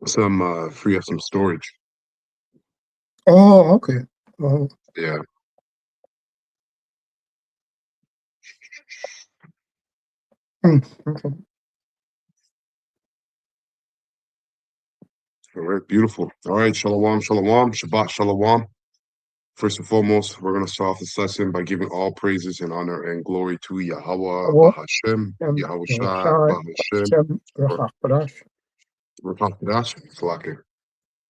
Free up some storage. Oh, okay. Oh, Yeah. okay. All right, beautiful. All right, shalom, shalom, Shabbat shalom. First and foremost, we're going to start off this lesson by giving all praises and honor and glory to Yahweh, Well, Bahashem, Yahweh Shai, Shai, Bahashem, Hashem, Rachapadash. Rakakadash, Salaki.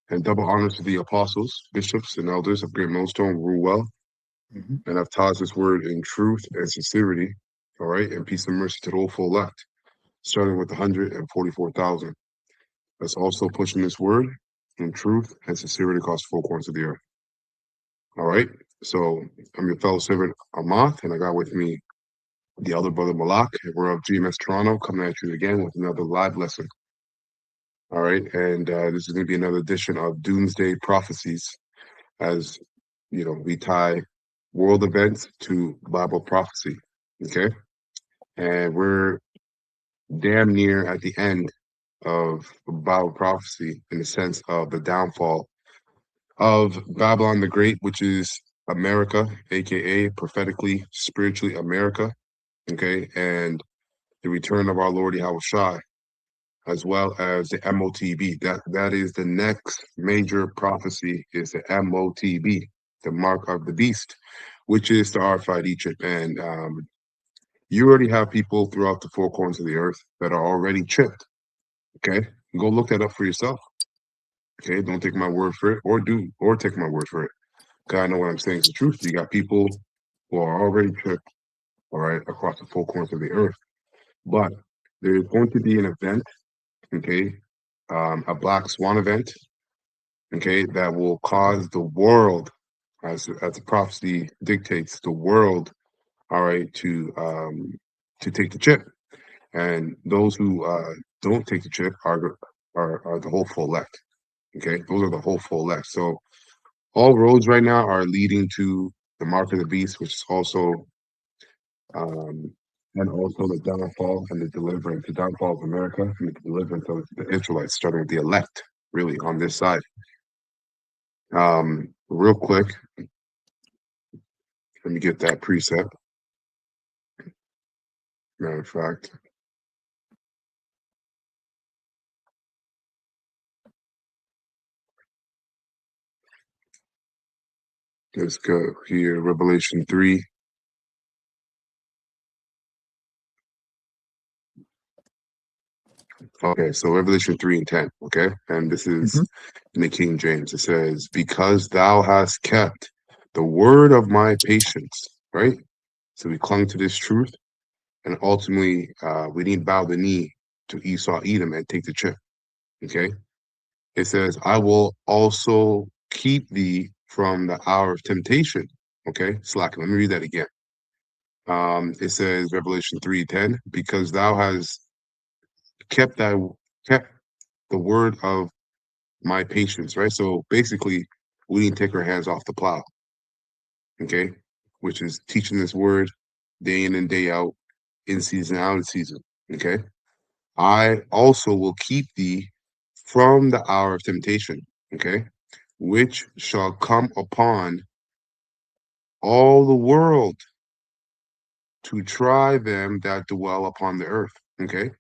And double honors to the apostles, bishops, and elders of Great Millstone who rule well Mhm. and have taught this word in truth and sincerity. All right, and peace and mercy to the whole full elect, starting with 144,000. That's also pushing this word in truth and sincerity across the four corners of the earth. All right. So I'm your fellow servant Amath, and I got with me the elder brother Malak. And we're of GMS Toronto, coming at you again with another live lesson. All right, and this is going to be another edition of Doomsday Prophecies, as you know, we tie world events to Bible prophecy. Okay, and we're damn near at the end of Bible prophecy in the sense of the downfall of Babylon the Great, which is America, aka prophetically, spiritually America, okay, and the return of our Lord Yahweh Shai, as well as the MOTB. That is the next major prophecy, is the MOTB, the mark of the beast, which is the RFID chip. And you already have people throughout the four corners of the earth that are already chipped. Okay, go look that up for yourself. Okay, don't take my word for it, or take my word for it. I know what I'm saying is the truth. You got people who are already tripped, all right, across the four corners of the earth. But there's going to be an event, okay, a black swan event, okay, that will cause the world, as the prophecy dictates, the world, all right, to take the chip. And those who don't take the chip are the hopeful elect. Okay, those are the hopeful elect. So all roads right now are leading to the mark of the beast, which is also and also the downfall and the deliverance, the downfall of America and the deliverance of the Israelites, starting with the elect, really, on this side. Real quick, let me get that preset. Matter of fact, let's go here, Revelation 3. Okay, so Revelation 3 and 10, okay? And this is in the King James. It says, because thou hast kept the word of my patience, right? So we clung to this truth, and ultimately we didn't bow the knee to Esau, Edom, and take the chip, okay? It says, I will also keep thee from the hour of temptation, okay? Slack. Let me read that again. It says, Revelation 3:10, because thou hast kept the word of my patience, right? So basically, we need to take our hands off the plow, okay? Which is teaching this word day in and day out, in season, out of season, okay? I also will keep thee from the hour of temptation, okay? Which shall come upon all the world to try them that dwell upon the earth, okay?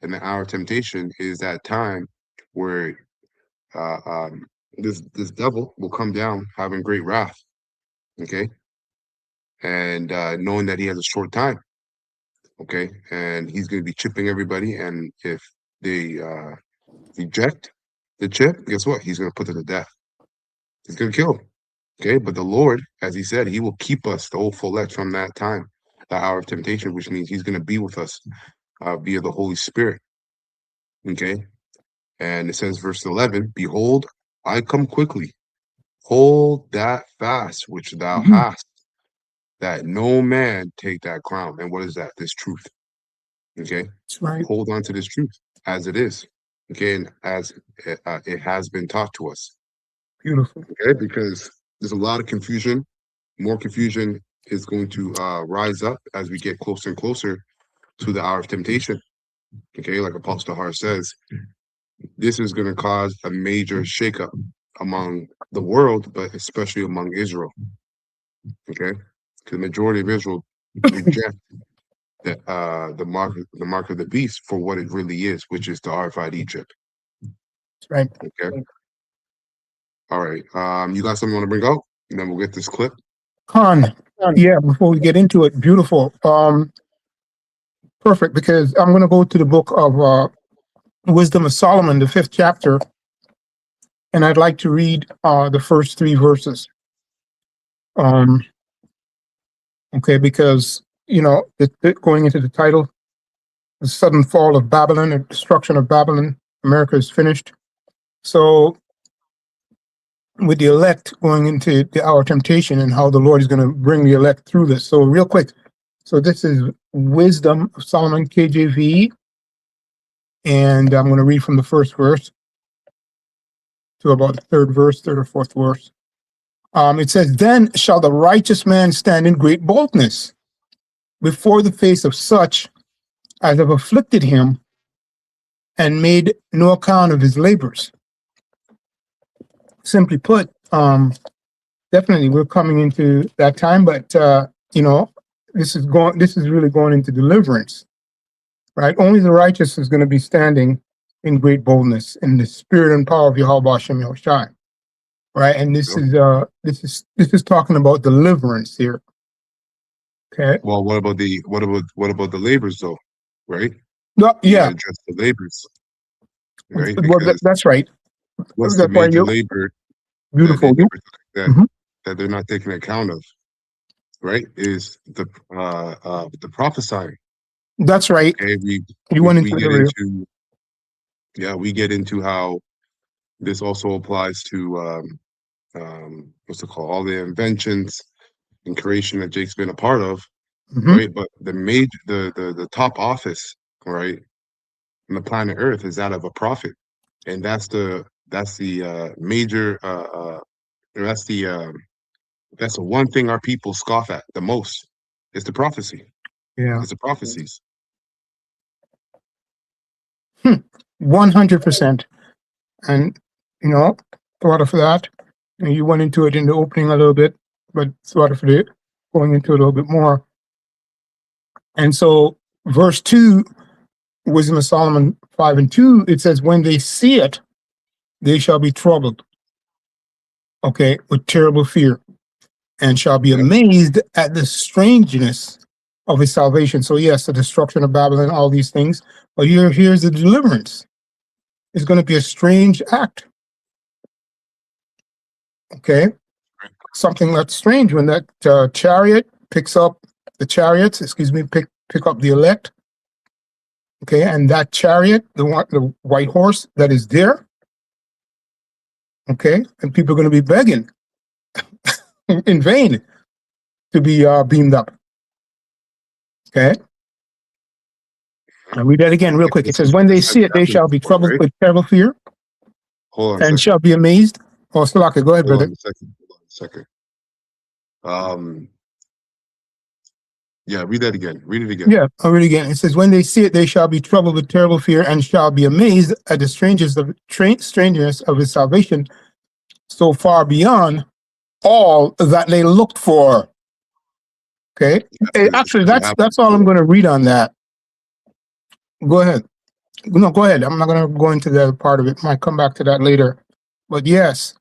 And the hour of temptation is that time where uh, um, this devil will come down having great wrath, okay, and knowing that he has a short time, okay, and he's going to be chipping everybody, and if they reject the chip, guess what? He's going to put them to death. He's going to kill them, okay. But the Lord, as He said, He will keep us, the whole full from that time, the hour of temptation, which means He's going to be with us via the Holy Spirit, okay. And it says, verse 11, behold, I come quickly. Hold that fast which thou hast, that no man take that crown. And what is that? This truth. Okay. That's right. Hold on to this truth as it is. Okay. And as it has been taught to us. Beautiful. Okay. Because there's a lot of confusion. More confusion is going to rise up as we get closer and closer to the hour of temptation. Okay. Like Apostle Har says, this is going to cause a major shakeup among the world, but especially among Israel. Okay, because the majority of Israel reject the mark of the beast for what it really is, which is the horrified Egypt. That's right. Okay. All right. You got something you want to bring out? And then we'll get this clip. Khan. Yeah, before we get into it, beautiful. Perfect, because I'm going to go to the book of Wisdom of Solomon, the 5th chapter, and I'd like to read the first 3 verses. Okay, because, going into the title, the sudden fall of Babylon, the destruction of Babylon, America is finished. So, with the elect going into the hour of temptation and how the Lord is going to bring the elect through this. So, real quick. So, this is Wisdom of Solomon, KJV. And I'm going to read from the first verse to about the third or fourth verse. It says, "Then shall the righteous man stand in great boldness before the face of such as have afflicted him and made no account of his labors." Simply put, definitely we're coming into that time, but this is really going into deliverance, right? Only the righteous is going to be standing in great boldness in the spirit and power of Yahweh Hashem Yahushai, right? And this is talking about deliverance here. Okay. Well, what about the labors though, right? No, yeah. Address the labors, right? Well, that's right. What's the major labor? Beautiful. That they're not taking account of, right? Is the prophesying. That's right. Okay, we get into how this also applies to what's it called? All the inventions and creation that Jake's been a part of, right? But the top office, right, on the planet Earth is that of a prophet, and that's the one thing our people scoff at the most. It's the prophecy. Yeah, it's the prophecies. 100%. And thought of that. And you went into it in the opening a little bit, but thought of it going into it a little bit more. And so, verse 2, Wisdom of Solomon 5:2, it says, "When they see it, they shall be troubled, okay, with terrible fear, and shall be amazed at the strangeness of his salvation." So yes, the destruction of Babylon, all these things, but here's the deliverance. It's going to be a strange act. Okay, something that's strange when that chariot picks up the chariots. Pick up the elect. Okay, and that chariot, the white horse that is there. Okay, and people are going to be begging in vain to be beamed up. Okay, I'll read that again real quick. It says, "When they see it, they shall be troubled with terrible fear, and shall be amazed." Oh, Salaka, go ahead, brother. Hold on a second. Yeah, read that again. Read it again. Yeah, I'll read it again. It says, "When they see it, they shall be troubled with terrible fear, and shall be amazed at the strangeness of his salvation, so far beyond all that they looked for." Okay. Actually, that's all I'm going to read on that. Go ahead. No, go ahead. I'm not going to go into the other part of it. Might come back to that later. But yes,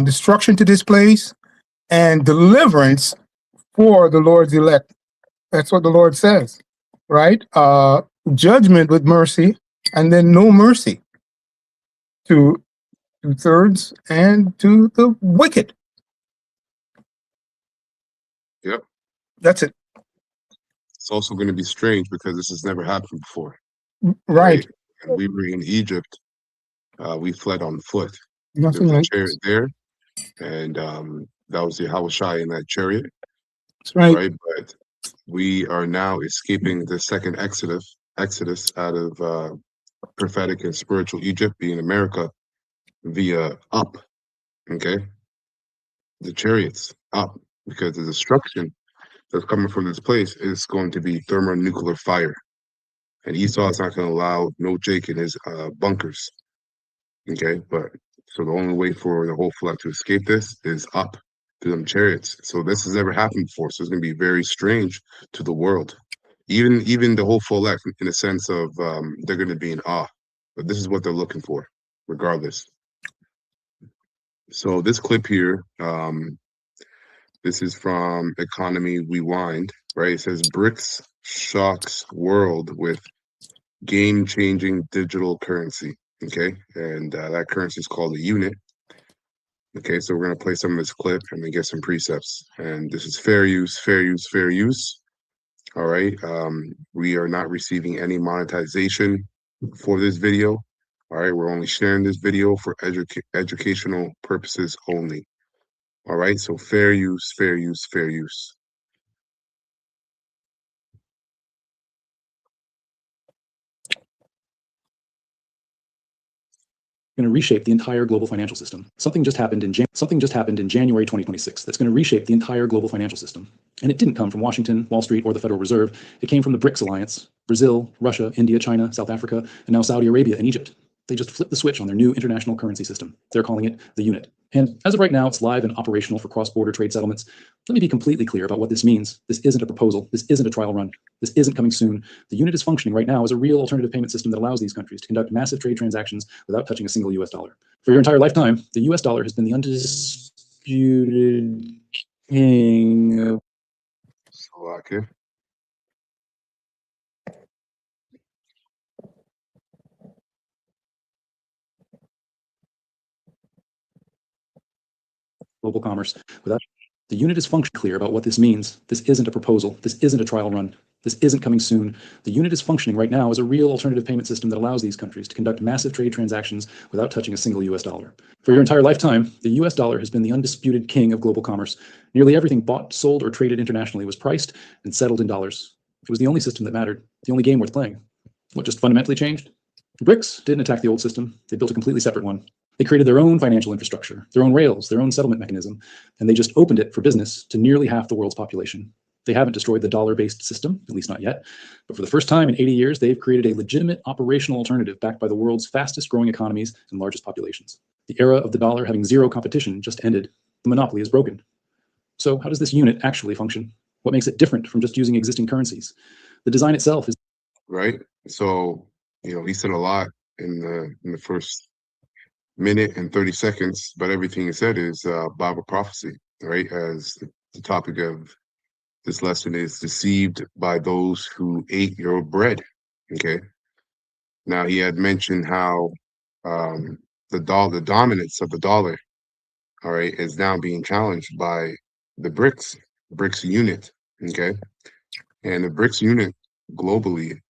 destruction to this place and deliverance for the Lord's elect. That's what the Lord says, right? Judgment with mercy, and then no mercy to 2/3 and to the wicked. Yep. That's it. It's also going to be strange because this has never happened before. Right. And we were in Egypt. We fled on foot. Nothing there was like a chariot there, and that was the Yahushai in that chariot. That's right. But we are now escaping the second exodus out of prophetic and spiritual Egypt, being America, via up. Okay, the chariots up, because the destruction that's coming from this place is going to be thermonuclear fire, and Esau is not going to allow no Jake in his bunkers. Okay, but so the only way for the whole flock to escape this is up to them chariots. So this has never happened before. So it's going to be very strange to the world. Even the whole full elect in the sense of they're going to be in awe. But this is what they're looking for, regardless. So this clip here, this is from Economy Rewind, right? It says BRICS shocks world with game-changing digital currency. Okay, and that currency is called a unit. Okay, so we're gonna play some of this clip and then get some precepts. And this is fair use, fair use, fair use. All right. We are not receiving any monetization for this video. All right, we're only sharing this video for educational purposes only. All right, so fair use, fair use, fair use. Going to reshape the entire global financial system. Something just happened in January 2026 that's going to reshape the entire global financial system. And it didn't come from Washington, Wall Street, or the Federal Reserve. It came from the BRICS alliance: Brazil, Russia, India, China, South Africa, and now Saudi Arabia and Egypt. They just flipped the switch on their new international currency system. They're calling it the unit. And as of right now, it's live and operational for cross-border trade settlements. Let me be completely clear about what this means. This isn't a proposal. This isn't a trial run. This isn't coming soon. The unit is functioning right now as a real alternative payment system that allows these countries to conduct massive trade transactions without touching a single US dollar. For your entire lifetime, the US dollar has been the undisputed king of Slovakia. global commerce. Without the unit is functionally clear about what this means. This isn't a proposal. This isn't a trial run. This isn't coming soon. The unit is functioning right now as a real alternative payment system that allows these countries to conduct massive trade transactions without touching a single US dollar. For your entire lifetime, the US dollar has been the undisputed king of global commerce. Nearly everything bought, sold, or traded internationally was priced and settled in dollars. It was the only system that mattered, the only game worth playing. What just fundamentally changed? BRICS didn't attack the old system. They built a completely separate one. They created their own financial infrastructure, their own rails, their own settlement mechanism, and they just opened it for business to nearly half the world's population. They haven't destroyed the dollar-based system, at least not yet, but for the first time in 80 years, they've created a legitimate operational alternative backed by the world's fastest growing economies and largest populations. The era of the dollar having zero competition just ended. The monopoly is broken. So how does this unit actually function? What makes it different from just using existing currencies? The design itself is Right. So, he said a lot in the first minute and 30 seconds, but everything he said is Bible prophecy, right? As the topic of this lesson is deceived by those who ate your bread. Okay. Now he had mentioned how the dominance of the dollar, all right, is now being challenged by the BRICS unit. Okay. And the BRICS unit globally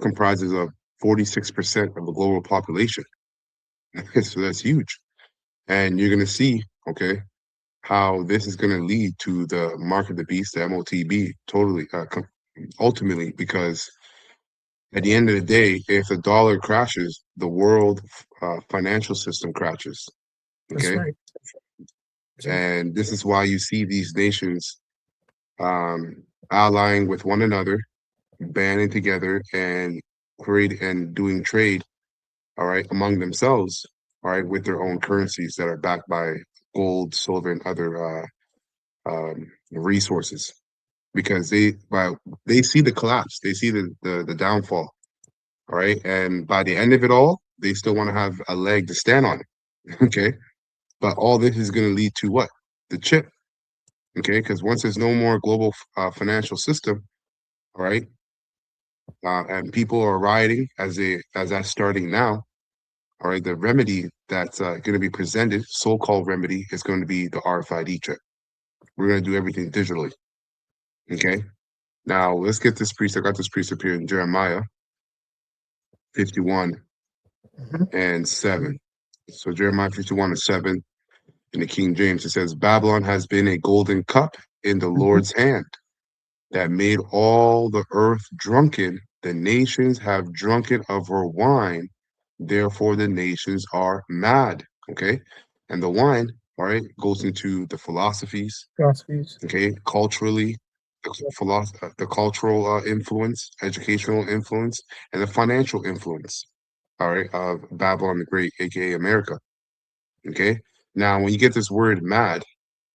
comprises of 46% of the global population. So that's huge. And you're going to see, okay, how this is going to lead to the mark of the beast, the MOTB, totally, ultimately, because at the end of the day, if the dollar crashes, the world financial system crashes. That's Okay. right. And this is why you see these nations allying with one another, banding together and doing trade, all right, among themselves, all right, with their own currencies that are backed by gold, silver, and other resources, because they see the collapse, they see the downfall, all right, and by the end of it all, they still want to have a leg to stand on, okay, but all this is going to lead to what? The chip, okay, because once there's no more global financial system, all right, and people are rioting as that's starting now. All right, the remedy that's going to be presented, so-called remedy, is going to be the RFID chip. We're going to do everything digitally. Okay. Now let's get this precept. I got this precept here in Jeremiah 51 and 7. So Jeremiah 51 and 7 in the King James, it says, Babylon has been a golden cup in the Lord's hand that made all the earth drunken. The nations have drunken of her wine. Therefore, the nations are mad. Okay. And the wine, all right, goes into the philosophies, okay, culturally, the cultural influence, educational influence, and the financial influence. all right, of Babylon the Great, aka America. Okay. Now, when you get this word mad,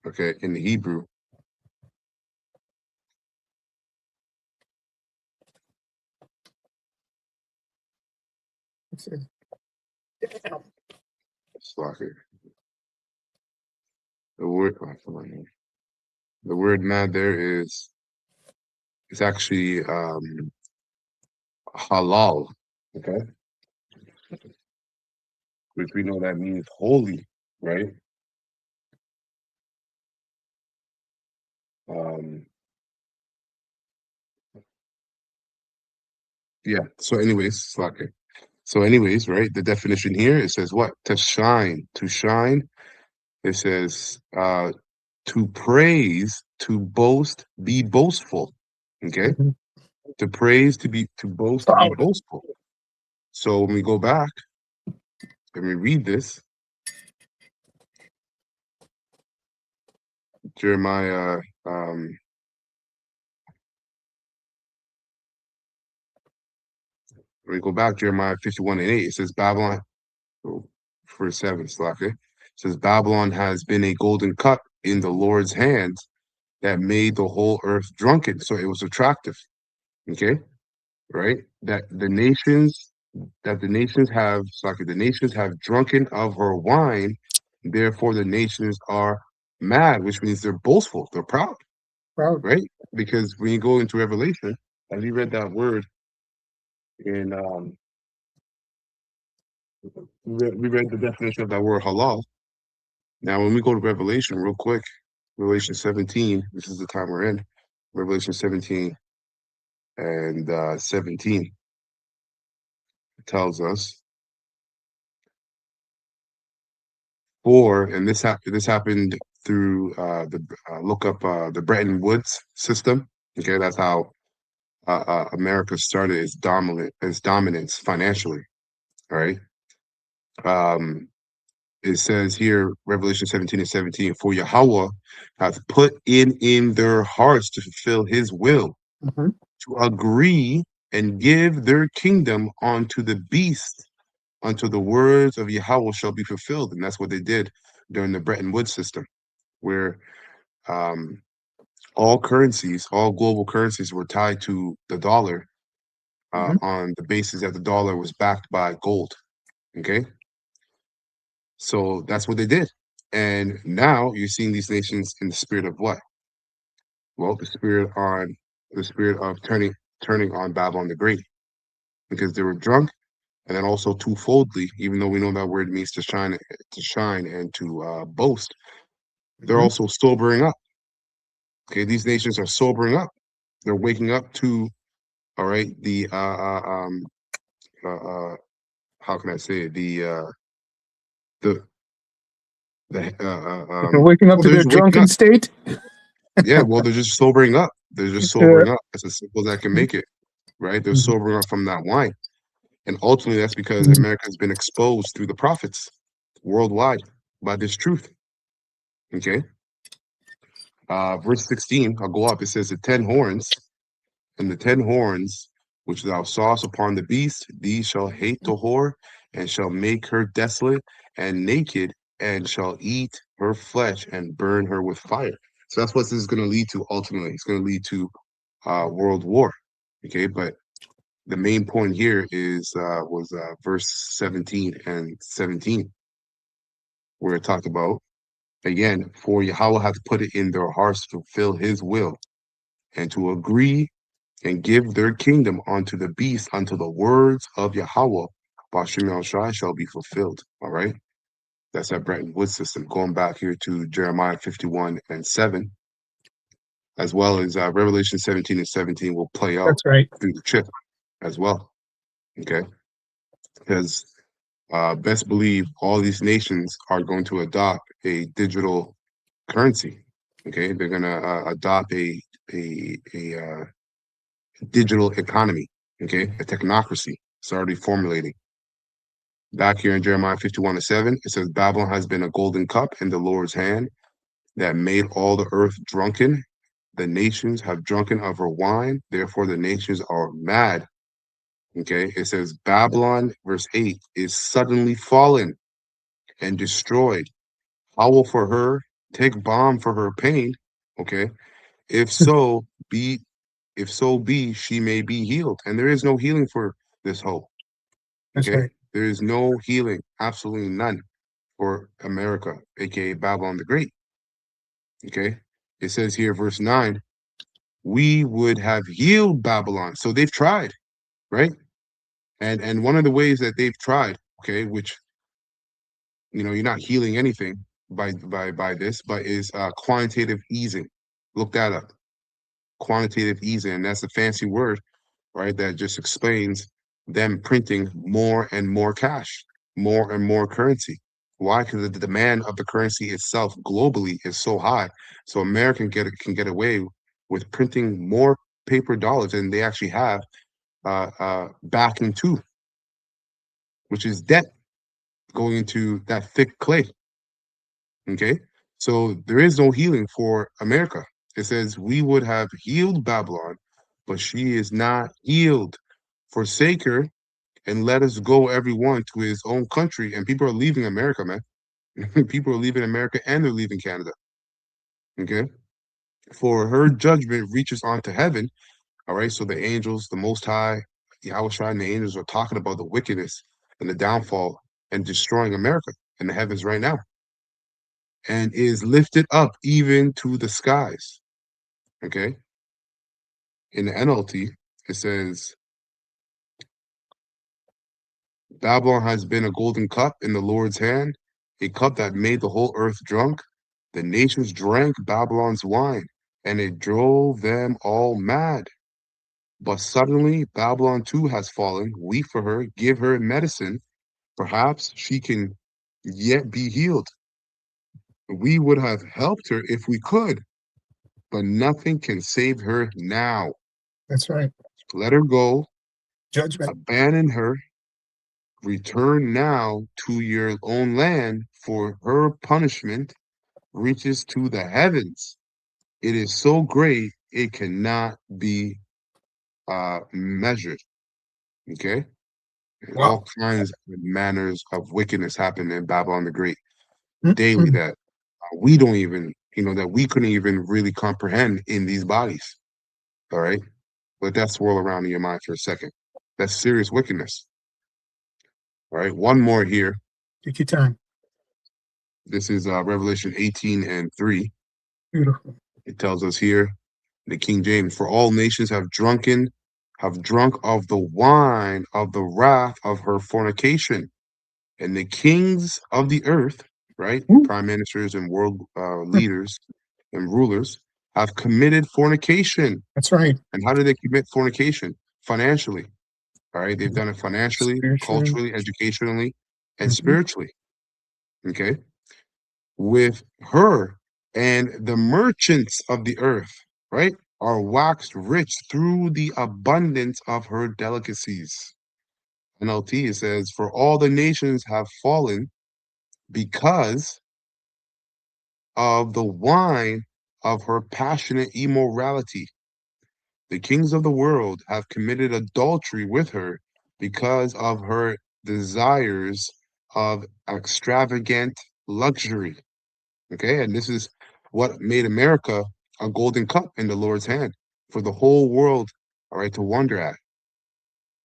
okay, in the Hebrew, It says, slack it. The word, oh, come on here. The word mad there is, it's actually halal, okay, which we know that means holy, right? Um, yeah. So, anyways, slack it. So, anyways, right? The definition here, it says what? To shine. To shine. It says to praise, to boast, be boastful. Okay. mhm, To praise, to boast, to be proud. boastful. So when we go back and we read this, Jeremiah, when we go back, Jeremiah 51:8, it says Babylon, oh, verse 7, slack it. It says Babylon has been a golden cup in the Lord's hand that made the whole earth drunken. So it was attractive. Okay, right? That the nations have, sorry, the nations have drunken of her wine, therefore the nations are mad, which means they're boastful, they're proud, Proud. right? Because when you go into Revelation, as you read that word in we read the definition of that word halal. Now when we go to Revelation real quick, Revelation 17, this is the time we're in, Revelation 17 and 17 tells us and this happened through the look up the Bretton Woods system. Okay, that's how America started its dominance financially. All right. Um, it says here, Revelation 17:17, for Yahweh hath put in their hearts to fulfill his will, Mhm. to agree and give their kingdom unto the beast, until the words of Yahweh shall be fulfilled. And that's what they did during the Bretton Woods system, where um, all global currencies were tied to the dollar Mhm. on the basis that the dollar was backed by gold. Okay. So that's what they did. And now you're seeing these nations in the spirit of what? Well, the spirit of turning on Babylon the Great, because they were drunk, and then also twofoldly, even though we know that word means to shine and to boast, they're Mhm. also sobering up. Okay, these nations are sobering up. They're waking up to, all right, the uh, uh how can I say it? The They're waking up well, to they're their just waking drunken up. state. Yeah, well, they're just sobering up. They're just Yeah. sobering up. It's as simple as I can make it, right? They're Mhm. sobering up from that wine. And ultimately that's because Mhm. America has been exposed through the prophets worldwide by this truth. Okay. Verse 16, I'll go up. It says the 10 horns, and the 10 horns which thou sawest upon the beast, these shall hate the whore, and shall make her desolate and naked, and shall eat her flesh and burn her with fire. So that's what this is going to lead to ultimately. It's going to lead to world war. Okay, but the main point here is was verse 17 and 17, where it talked about again, for Yahweh hath put it in their hearts to fulfill his will, and to agree and give their kingdom unto the beast, unto the words of Yahweh, Bashim El Shai shall be fulfilled. All right. That's that Bretton Woods system. Going back here to Jeremiah 51:7, as well as Revelation 17:17 will play out That's right. through the chip as well. Okay. Because best believe all these nations are going to adopt a digital currency. Okay. They're going to adopt a digital economy. Okay. A technocracy. It's already formulating. Back here in Jeremiah 51:7, it says, Babylon has been a golden cup in the Lord's hand that made all the earth drunken. The nations have drunken of her wine. Therefore, the nations are mad. Okay, it says Babylon, verse 8, is suddenly fallen and destroyed. Howl for her, take balm for her pain. Okay, if so be, she may be healed. And there is no healing for this hope. That's Okay, right. there is no healing, absolutely none, for America, aka Babylon the Great. Okay, it says here, verse 9, we would have healed Babylon. So they've tried, right? And one of the ways that they've tried, okay, which you're not healing anything by this, but is quantitative easing. Look that up. Quantitative easing, and that's a fancy word, right? That just explains them printing more and more cash, more and more currency. Why? Because the demand of the currency itself globally is so high. So America can get away with printing more paper dollars than they actually have backing too, which is debt going into that thick clay. Okay. So there is no healing for America. It says, we would have healed Babylon, but she is not healed. Forsake her and let us go, everyone, to his own country. And people are leaving America, man. People are leaving America and they're leaving Canada. Okay. For her judgment reaches onto heaven. All right. So the angels, the Most High, Yahushua and the angels are talking about the wickedness and the downfall and destroying America in the heavens right now, and is lifted up even to the skies. Okay. In the NLT, it says, Babylon has been a golden cup in the Lord's hand, a cup that made the whole earth drunk. The nations drank Babylon's wine, and it drove them all mad. But suddenly Babylon too has fallen. Weep for her, give her medicine. Perhaps she can yet be healed. We would have helped her if we could, but nothing can save her now. That's right. Let her go, Judgment. abandon her, return now to your own land, for her punishment reaches to the heavens. It is so great, it cannot be measured. Okay? And Wow. all kinds of manners of wickedness happen in Babylon the Great daily Mm-mm. that we don't even, that we couldn't even really comprehend in these bodies. All right? Let that swirl around in your mind for a second. That's serious wickedness. All right? One more here. Take your time. This is Revelation 18 and 3. Beautiful. It tells us here, the King James, for all nations have drunk of the wine of the wrath of her fornication. And the kings of the earth, right, Woo. prime ministers and world leaders and rulers, have committed fornication. That's right. And how do they commit fornication? Financially. All right. They've done it financially, Spiritually. culturally, educationally, and Mhm. spiritually. Okay. With her, and the merchants of the earth, right, are waxed rich through the abundance of her delicacies. NLT, it says, for all the nations have fallen because of the wine of her passionate immorality. The kings of the world have committed adultery with her because of her desires of extravagant luxury. Okay, and this is what made America a golden cup in the Lord's hand for the whole world, all right, to wonder at.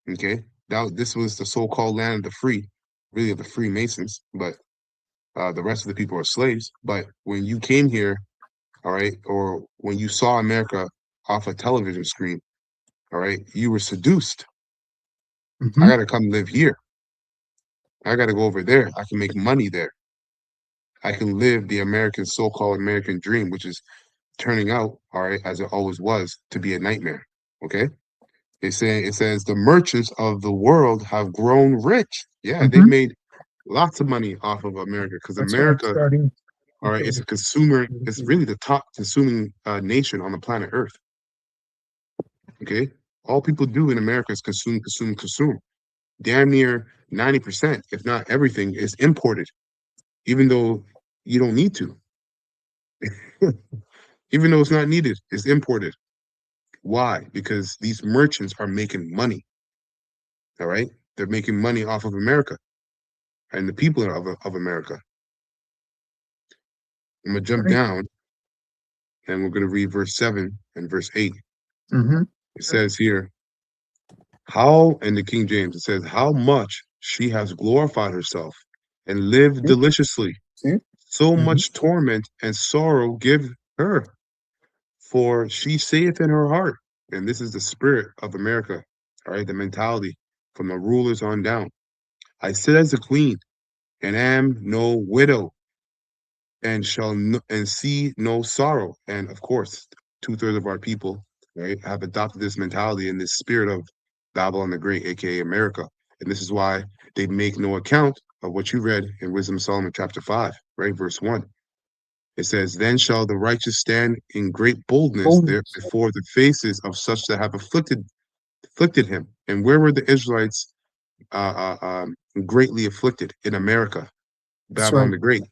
Okay, now this was the so-called land of the free, really of the Freemasons, but the rest of the people are slaves. But when you came here, all right, or when you saw America off a television screen, all right, you were seduced. I Mhm. got to come live here. I got to go over there. I can make money there. I can live the American so-called American dream, which is turning out, all right, as it always was, to be a nightmare. Okay. It says the merchants of the world have grown rich. Yeah, they've Mhm. made lots of money off of America because That's right. America, Starting. all right, it's Okay. a consumer. It's really the top consuming nation on the planet Earth. Okay, all people do in America is consume, consume, consume. Damn near 90%, if not everything, is imported, even though you don't need to. Even though it's not needed, it's imported. Why? Because these merchants are making money. All right. They're making money off of America and the people of America. I'm going to jump Right. down and we're going to read verse 7 and verse 8. Mm-hmm. It says here, how, in the King James, it says, how much she has glorified herself and lived deliciously. See? So Mhm. much torment and sorrow give her. For she saith in her heart, and this is the spirit of America, all right, the mentality from the rulers on down. I sit as a queen and am no widow and and see no sorrow. And of course, 2/3 of our people, right, have adopted this mentality and this spirit of Babylon the Great, aka America. And this is why they make no account of what you read in Wisdom of Solomon chapter 5, right, verse 1. It says, then shall the righteous stand in great boldness there Boldness. before the faces of such that have afflicted him. And where were the Israelites greatly afflicted? In America, That's Babylon right. the Great,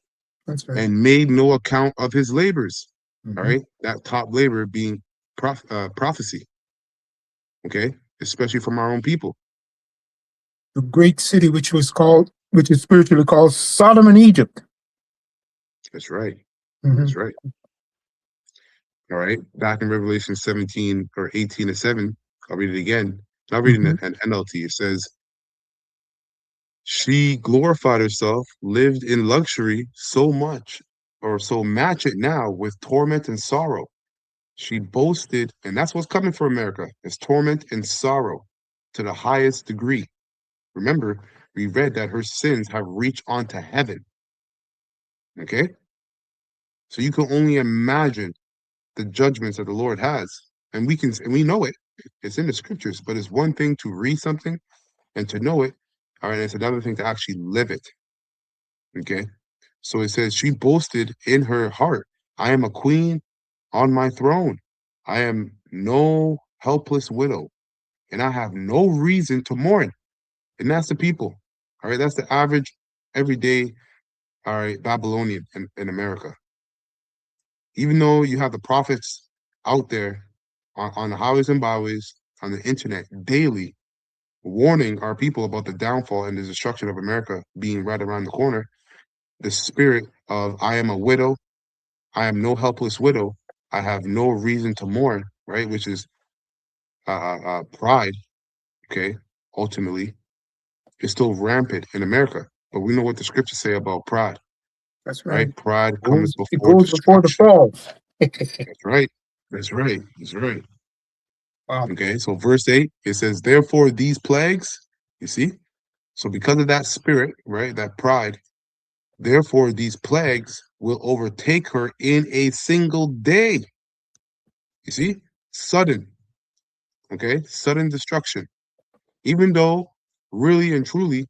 That's right. and made no account of his labors. Mhm. All right, that top labor being prophecy. Okay, especially from our own people. The great city, which is spiritually called Sodom and Egypt. That's right. Mhm. That's right. All right, back in Revelation 17 or 18-7, I'll read it again. Not reading Mhm. an NLT. It says, she glorified herself, lived in luxury so much, or so match it now with torment and sorrow. She boasted, and that's what's coming for America, is torment and sorrow to the highest degree. Remember, we read that her sins have reached onto heaven. Okay? So you can only imagine the judgments that the Lord has. And we know it. It's in the scriptures, but it's one thing to read something and to know it. All right, it's another thing to actually live it. Okay. So it says, she boasted in her heart, I am a queen on my throne. I am no helpless widow, and I have no reason to mourn. And that's the people. All right. That's the average, everyday, all right, Babylonian in America. Even though you have the prophets out there on the highways and byways, on the internet daily, warning our people about the downfall and the destruction of America being right around the corner, the spirit of I am a widow, I am no helpless widow, I have no reason to mourn, right? Which is pride, okay, ultimately, is still rampant in America. But we know what the scriptures say about pride, That's right. right? Pride comes It before goes before the destruction. fall. That's right. That's right. That's right. Wow. Okay, so verse 8, it says, therefore these plagues, you see? So because of that spirit, right, that pride, therefore these plagues will overtake her in a single day. You see? Sudden, okay? Sudden destruction. Even though really and truly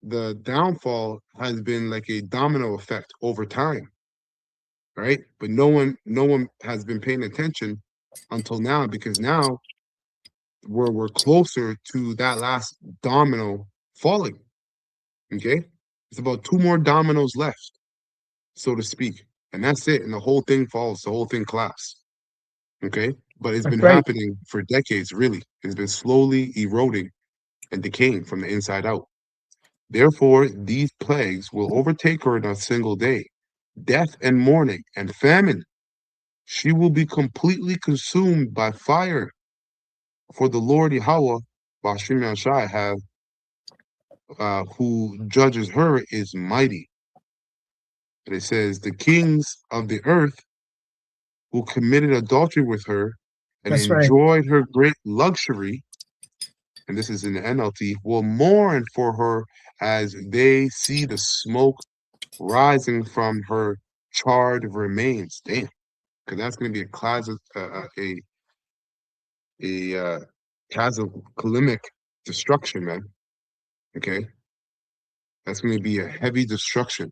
the downfall has been like a domino effect over time, right? But no one has been paying attention until now, because now we're closer to that last domino falling. Okay, it's about 2 more dominoes left, so to speak, and that's it. And the whole thing falls, the whole thing collapses. Okay, but it's That's been right. happening for decades. Really, it's been slowly eroding and decaying from the inside out. Therefore, these plagues will overtake her in a single day, death and mourning and famine. She will be completely consumed by fire. For the Lord Yahweh, Bashim Yashai, have who judges her is mighty. And it says, the kings of the earth who committed adultery with her and That's right. enjoyed her great luxury, and this is in the NLT, will mourn for her as they see the smoke rising from her charred remains. Damn, because that's going to be a cataclysmic destruction, man. Okay, that's going to be a heavy destruction.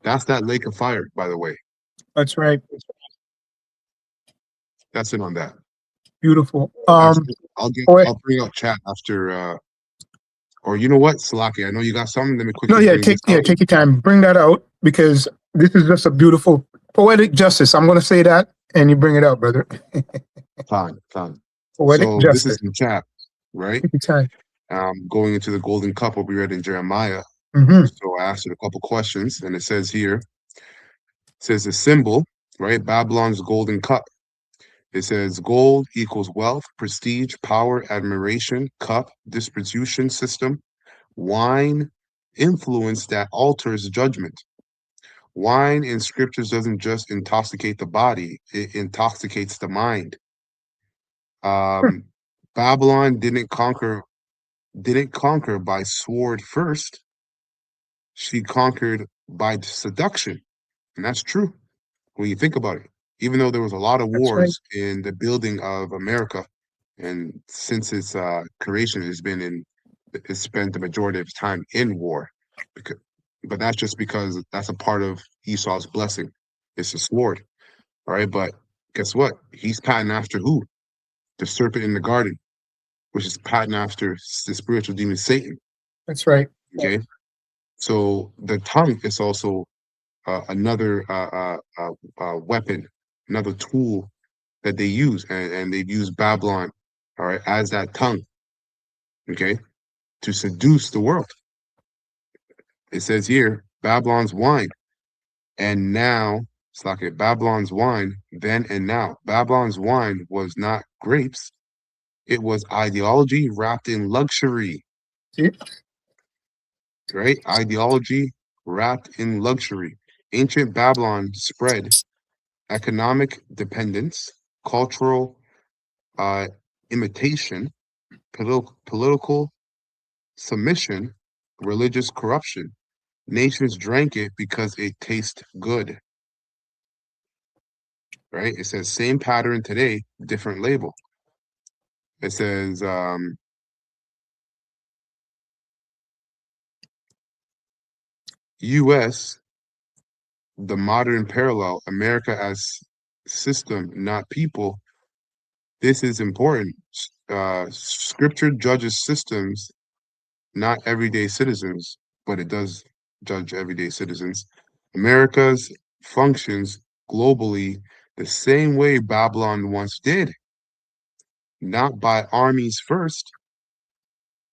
That's that lake of fire, by the way. That's right. That's it on that. Beautiful. I'll Boy, bring up chat after or you know what, Salaki, I know you got something. Let me no, quickly bring this out. take your time. Bring that out, because this is just a beautiful poetic justice. I'm going to say that, and you bring it out, brother. Fine. Poetic So this justice. is in chat, right? Take your time. Going into the golden cup, what we read in Jeremiah. Mm-hmm. So I asked it a couple questions, and it says here, it says the symbol, right? Babylon's golden cup. It says gold equals wealth, prestige, power, admiration, cup, distribution system, wine, influence that alters judgment. Wine in scriptures doesn't just intoxicate the body, it intoxicates the mind. Babylon didn't conquer by sword first. She conquered by seduction. And that's true when you think about it. Even though there was a lot of That's right. wars in the building of America, and since its creation, it's spent the majority of its time in war. But that's just because that's a part of Esau's blessing. It's a sword. All right. But guess what? He's patterned after who? The serpent in the garden, which is patterned after the spiritual demon Satan. That's right. Okay. So the tongue is also another weapon, another tool that they use, and they've used Babylon, all right, as that tongue, okay, to seduce the world. It says here, Babylon's wine, and now, it's like it, Babylon's wine, then and now. Babylon's wine was not grapes, it was ideology wrapped in luxury, See? right? Ideology wrapped in luxury. Ancient Babylon spread economic dependence, cultural imitation, political submission, religious corruption. Nations drank it because it tastes good. Right? It says same pattern today, different label. It says US, the modern parallel, America as system, not people. This is important. Scripture judges systems, not everyday citizens, but it does judge everyday citizens. America's functions globally the same way Babylon once did, not by armies first,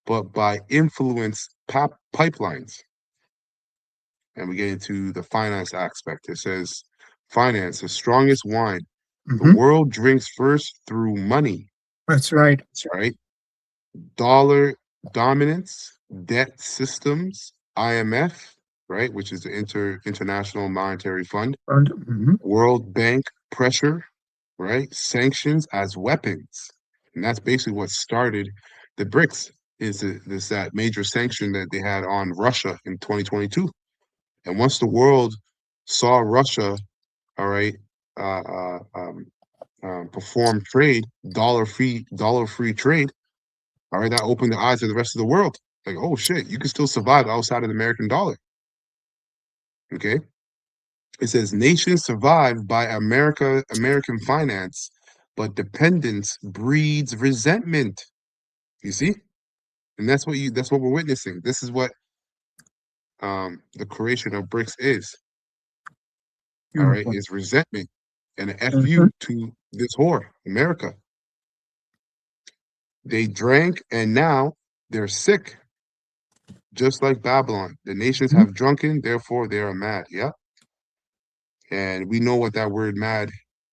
but by influence pipelines. And we get into the finance aspect. It says, finance, the strongest wine. The Mm-hmm. world drinks first through money, That's right. right? Dollar dominance, debt systems, IMF, right, which is the International Monetary Fund, Mm-hmm. World Bank pressure, right, sanctions as weapons, and that's basically what started the BRICS. Is that major sanction that they had on Russia in 2022, and once the world saw Russia, all right, perform trade, dollar free trade. All right, that opened the eyes of the rest of the world. Like, oh shit, you can still survive outside of the American dollar. Okay. It says nations survive by American finance, but dependence breeds resentment. You see? And that's what we're witnessing. This is what the creation of BRICS is. All right, Beautiful. is resentment and an Mm-hmm. FU to this whore, America. They drank and now they're sick. Just like Babylon, the nations have drunken, therefore they are mad. Yeah. And we know what that word mad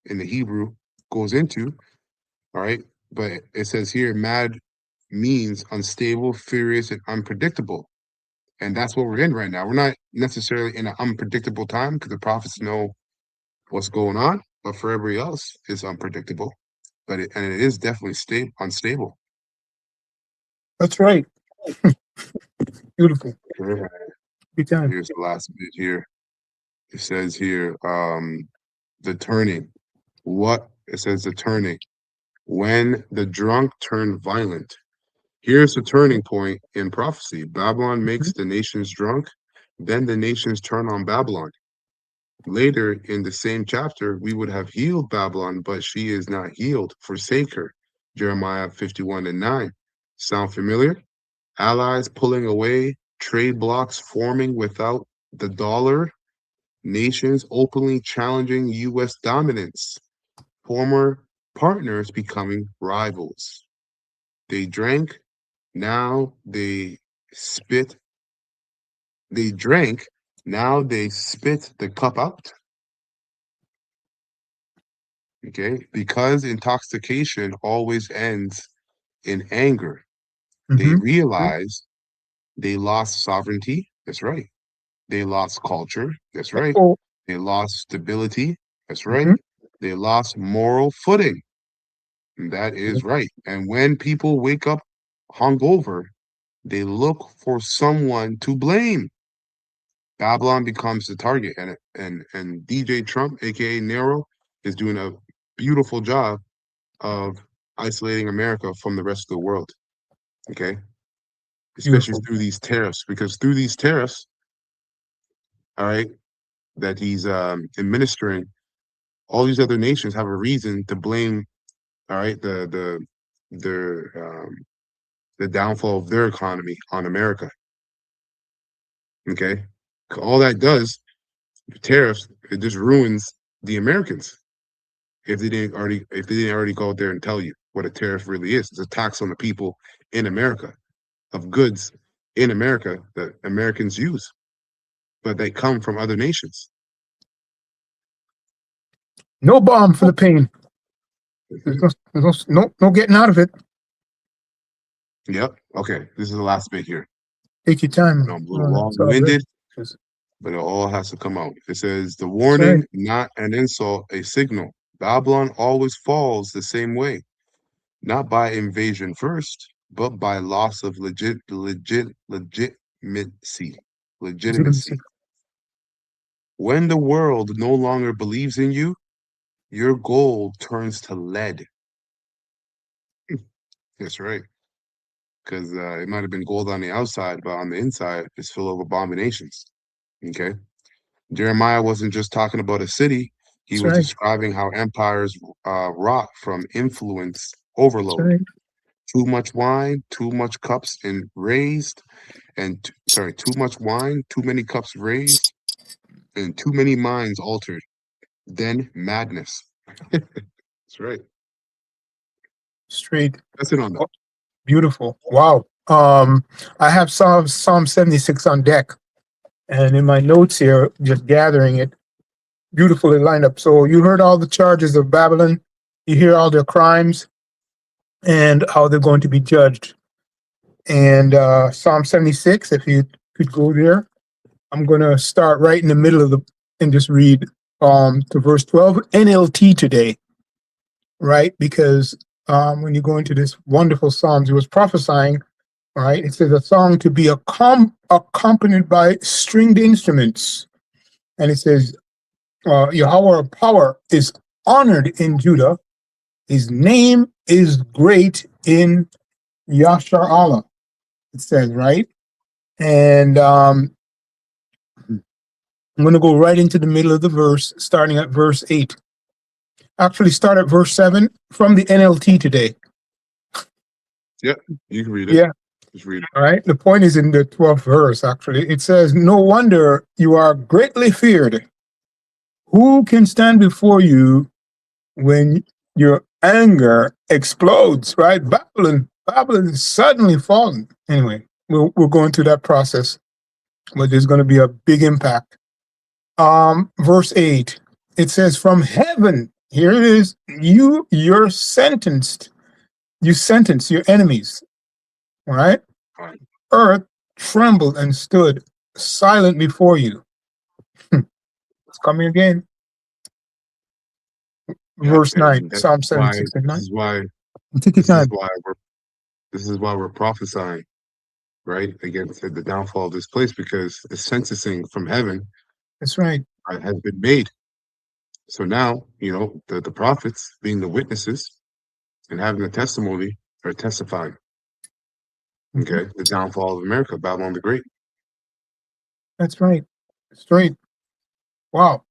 in the Hebrew goes into. All right. But it says here, mad means unstable, furious, and unpredictable. And that's what we're in right now. We're not necessarily in an unpredictable time because the prophets know what's going on, but for everybody else, it's unpredictable. But it is definitely unstable. That's right. Beautiful. Sure. Good time. Here's the last bit here. It says here, the turning. What it says the turning. When the drunk turn violent. Here's the turning point in prophecy. Babylon makes the nations drunk, then the nations turn on Babylon. Later in the same chapter, we would have healed Babylon, but she is not healed. Forsake her. Jeremiah 51:9. Sound familiar? Allies pulling away, trade blocks forming without the dollar, nations openly challenging U.S. dominance, former partners becoming rivals. They drank, Now they spit, they drank, now they spit the cup out. Okay, because intoxication always ends in anger. They Mhm. realize they lost sovereignty. That's right. They lost culture. That's right. Oh, They lost stability. That's right. mhm. They lost moral footing. And that is right. And when people wake up hungover, they look for someone to blame. Babylon becomes the target, and DJ Trump, aka Nero, is doing a beautiful job of isolating America from the rest of the world. Okay, especially Beautiful. through these tariffs, because through these tariffs, all right, that he's administering, all these other nations have a reason to blame, all right, the downfall of their economy on America. Okay, all that does, tariffs, it just ruins the Americans. If they didn't already go out there and tell you what a tariff really is. It's a tax on the people in America of goods in America that Americans use, but they come from other nations. No balm for the pain. There's no getting out of it. Yep. Okay. This is the last bit here. Take your time. I'm a little It's all good. long-winded, That's but it all has to come out. It says the right. warning, not an insult, a signal. Babylon always falls the same way, not by invasion first, but by loss of legitimacy. When the world no longer believes in you, your gold turns to lead. That's right. Because it might have been gold on the outside, but on the inside, it's full of abominations. Okay. Jeremiah wasn't just talking about a city, he That's was right. describing how empires rot from influence That's overload. right. Too much wine, too much cups and raised, too much wine, too many cups raised, and too many minds altered. Then madness. That's right. Straight. That's it on that. Oh, beautiful. Wow. I have Psalm 76 on deck, and in my notes here, just gathering it, beautifully lined up. So you heard all the charges of Babylon. You hear all their crimes and how they're going to be judged. And Psalm 76, if you could go there, I'm going to start right in the middle of and just read to verse 12, NLT today, right? Because when you go into this wonderful Psalms, it was prophesying, right? It says a song to be accompanied by stringed instruments. And it says, Yahweh of power is honored in Judah. His name is great in Yashar Allah, it says, right? And I'm going to go right into the middle of the verse, starting at verse 8. Actually, start at verse 7 from the NLT today. Yep, you can read it. Yeah. Just read it. All right. The point is in the 12th verse, actually. It says, no wonder you are greatly feared. Who can stand before you when your anger explodes, right? Babylon is suddenly fallen. Anyway, we're going through that process, but there's going to be a big impact. Verse 8, it says, from heaven, here it is, you're sentenced. You sentence your enemies, all right? Earth trembled and stood silent before you. It's coming again. Verse 9, Psalm 76 and 9. This is why. Take your time. This is why we're prophesying, right, against the downfall of this place, because the censusing from heaven, That's right. has been made. So now, the prophets, being the witnesses and having the testimony, are testifying. Okay, the downfall of America, Babylon the Great. That's right. Straight. Wow.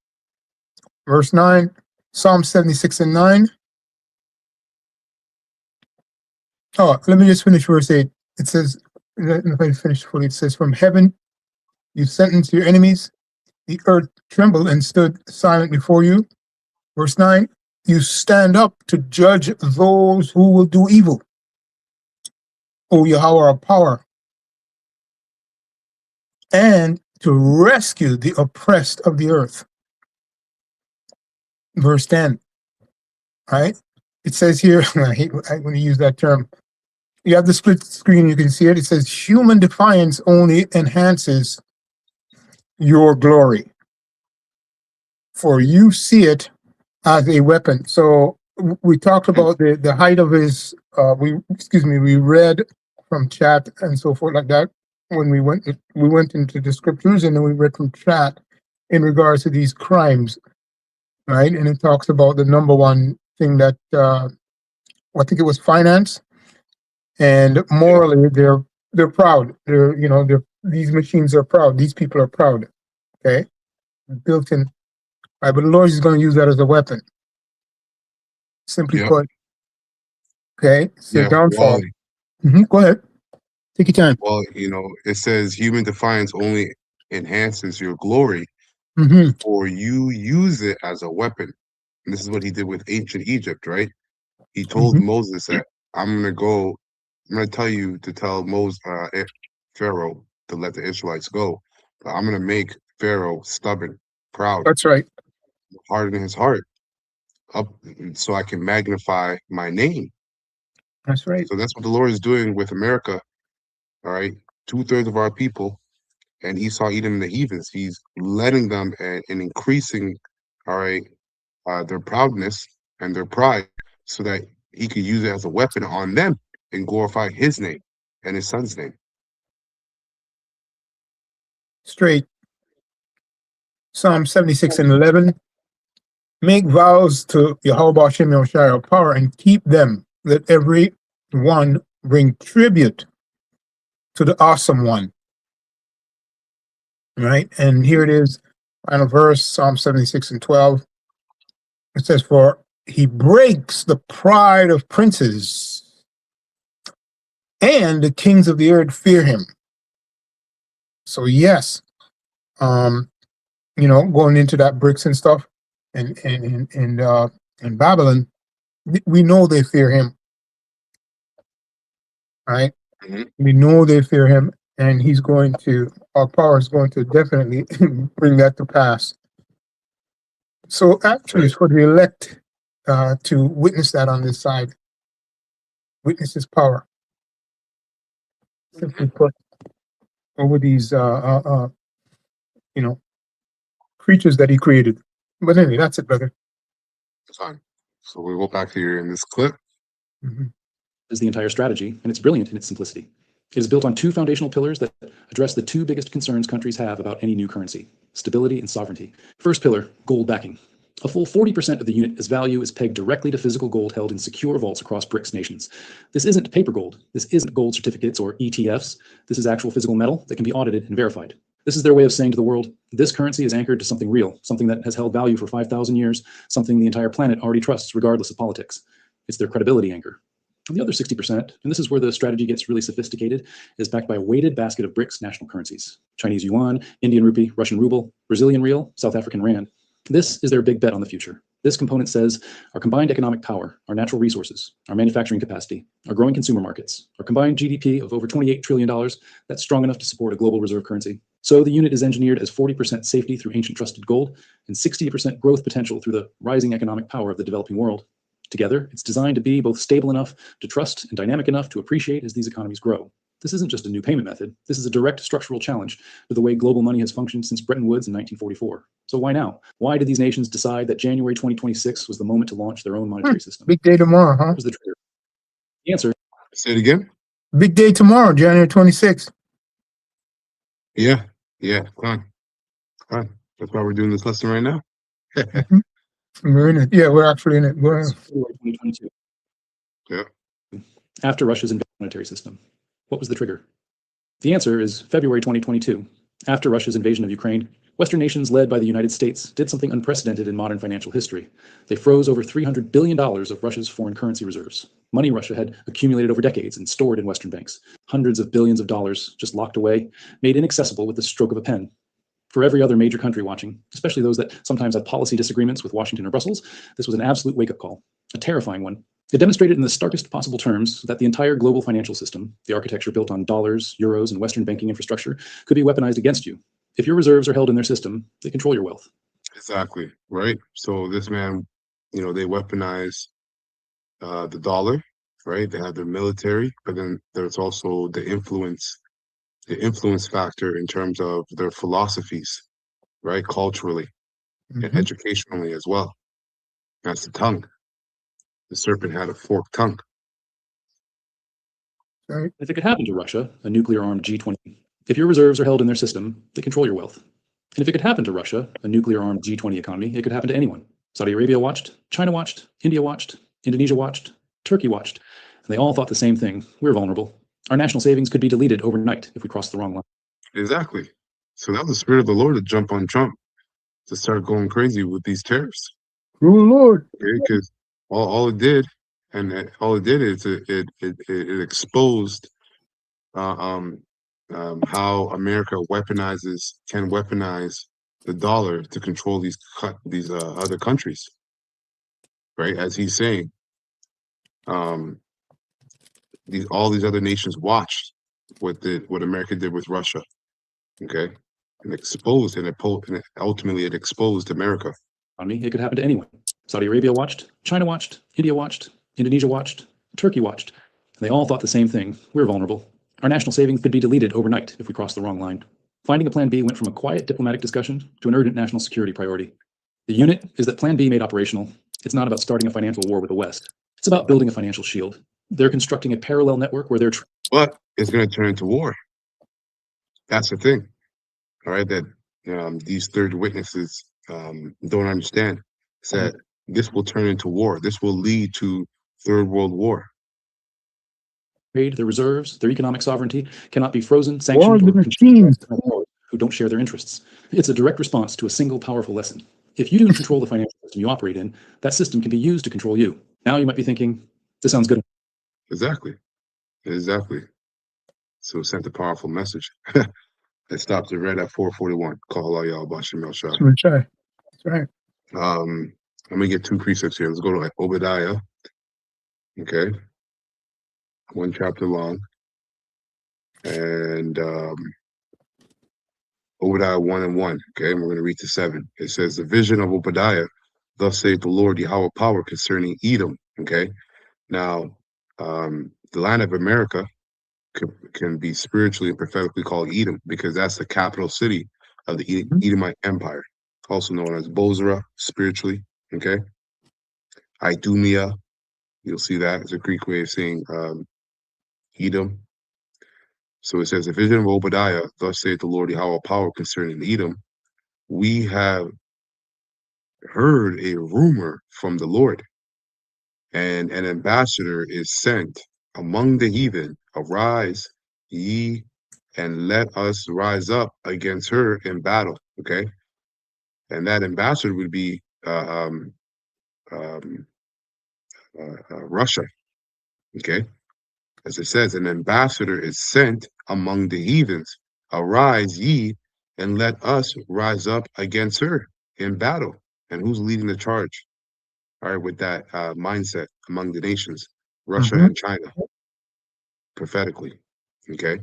Verse 9, Psalm 76 and 9. Oh, let me just finish verse 8. It says, let me finish fully. It says, from heaven you sentence your enemies, the earth trembled and stood silent before you. Verse 9, you stand up to judge those who will do evil. O Yahweh our power, and to rescue the oppressed of the earth. Verse 10, right? It says here, I hate when you use that term. You have the split screen, you can see it. It says, human defiance only enhances your glory, for you see it as a weapon. So we talked about the height of his, we read from chat and so forth like that when we went into the scriptures, and then we read from chat in regards to these crimes, right? And it talks about the number one thing that I think it was finance, and morally they're proud. These machines are proud. These people are proud. Okay, built in. Right, but the Lord is going to use that as a weapon. Simply Yep. put. Okay, so Yeah, downfall. well, Go ahead. Take your time. well, it says human defiance only enhances your glory, hmm or you use it as a weapon. And this is what he did with ancient Egypt, right? He told Mhm. Moses that I'm gonna tell you to tell Pharaoh to let the Israelites go, but I'm gonna make Pharaoh stubborn, proud, That's right. harden his heart up, so I can magnify my name. That's right. So that's what the Lord is doing with America. All right, 2/3 of our people, and he saw even the heathens. He's letting them and increasing, all right, their proudness and their pride, so that he could use it as a weapon on them and glorify his name and his son's name. Straight. Psalm 76 and 11. Make vows to Yahweh Hashem Yahushua our power and keep them, that every one bring tribute to the awesome one. Right? And here it is, final verse, Psalm 76 and 12. It says, for he breaks the pride of princes, and the kings of the earth fear him. So yes, going into that bricks and stuff, and Babylon, we know they fear him, right? Mhm. We know they fear him, and our power is going to definitely bring that to pass. So actually, it's for the elect to witness that on this side, witness his power. Simply put, over these, creatures that he created. But anyway, that's it, brother. Fine. So we'll go back here in this clip. Mhm. Is the entire strategy, and it's brilliant in its simplicity. It is built on two foundational pillars that address the two biggest concerns countries have about any new currency: stability and sovereignty. First pillar, gold backing. A full 40% of the unit as value is pegged directly to physical gold held in secure vaults across BRICS nations. This isn't paper gold. This isn't gold certificates or ETFs. This is actual physical metal that can be audited and verified. This is their way of saying to the world, this currency is anchored to something real, something that has held value for 5,000 years, something the entire planet already trusts regardless of politics. It's their credibility anchor. The other 60%, and this is where the strategy gets really sophisticated, is backed by a weighted basket of BRICS national currencies: Chinese yuan, Indian rupee, Russian ruble, Brazilian real, South African rand. This is their big bet on the future. This component says our combined economic power, our natural resources, our manufacturing capacity, our growing consumer markets, our combined GDP of over $28 trillion, that's strong enough to support a global reserve currency. So the unit is engineered as 40% safety through ancient trusted gold and 60% growth potential through the rising economic power of the developing world. Together, it's designed to be both stable enough to trust and dynamic enough to appreciate as these economies grow. This isn't just a new payment method. This is a direct structural challenge to the way global money has functioned since Bretton Woods in 1944. So why now? Why did these nations decide that January 2026 was the moment to launch their own monetary system? Big day tomorrow, huh? What was the trigger? The answer. Say it again. Big day tomorrow, January 26th. Yeah, fine. That's why we're doing this lesson right now. We're in it. Yeah, we're actually in it. Go ahead. February 2022. Yeah. After Russia's monetary system. What was the trigger? The answer is February 2022. After Russia's invasion of Ukraine, Western nations led by the United States did something unprecedented in modern financial history. They froze over $300 billion of Russia's foreign currency reserves, money Russia had accumulated over decades and stored in Western banks. Hundreds of billions of dollars just locked away, made inaccessible with the stroke of a pen. For every other major country watching, especially those that sometimes had policy disagreements with Washington or Brussels, this was an absolute wake-up call, a terrifying one. It demonstrated in the starkest possible terms that the entire global financial system, the architecture built on dollars, euros, and Western banking infrastructure, could be weaponized against you. If your reserves are held in their system, they control your wealth. Exactly, right? So this man, they weaponize the dollar, right? They have their military, but then there's also the influence factor in terms of their philosophies, right? Culturally and Mhm. educationally as well. That's the tongue. The serpent had a forked tongue. Right. If it could happen to Russia, a nuclear-armed G20, if your reserves are held in their system, they control your wealth. And if it could happen to Russia, a nuclear-armed G20 economy, it could happen to anyone. Saudi Arabia watched, China watched, India watched, Indonesia watched, Turkey watched, and they all thought the same thing. We're vulnerable. Our national savings could be deleted overnight if we crossed the wrong line. Exactly. So that was the spirit of the Lord to jump on Trump, to start going crazy with these tariffs. Rule Lord. Okay, because all it did, all it did is it exposed uh, um, how America can weaponize the dollar to control these other countries, right? As he's saying, all these other nations watched what America did with Russia, okay, and ultimately it exposed America. Economy, it could happen to anyone. Saudi Arabia watched, China watched, India watched, Indonesia watched, Turkey watched, and they all thought the same thing. We're vulnerable. Our national savings could be deleted overnight if we crossed the wrong line. Finding a plan B went from a quiet diplomatic discussion to an urgent national security priority. The unit is that plan B made operational. It's not about starting a financial war with the West. It's about building a financial shield. They're constructing a parallel network where they're But it's going to turn into war. That's the thing, all right, that these third witnesses don't understand. Is that this will turn into war. This will lead to Third World War. trade, their reserves, their economic sovereignty cannot be frozen, War sanctioned, of the or machines. who don't share their interests. It's a direct response to a single powerful lesson. If you do control the financial system you operate in, that system can be used to control you. Now you might be thinking, this sounds good. Exactly. So it sent a powerful message. It stopped it right at 441. Call all y'all Bashim El Shah. That's right. That's right. I'm gonna get two precepts here. Let's go to Obadiah. Okay. One chapter long. And Obadiah 1 and 1. Okay, and we're gonna read to 7. It says, the vision of Obadiah, thus saith the Lord Yahweh power concerning Edom. Okay. Now, the land of America can be spiritually and prophetically called Edom, because that's the capital city of the Edomite Empire, also known as Bozrah spiritually. Okay. Idumea, you'll see that as a Greek way of saying Edom. So it says, the vision of Obadiah, thus saith the Lord Yahweh power concerning Edom. We have heard a rumor from the Lord, and an ambassador is sent among the heathen. Arise, ye, and let us rise up against her in battle. Okay. And that ambassador would be Russia. Okay. As it says, an ambassador is sent among the heathens. Arise, ye, and let us rise up against her in battle. And who's leading the charge? All right, with that mindset among the nations, Russia and China, prophetically. Okay.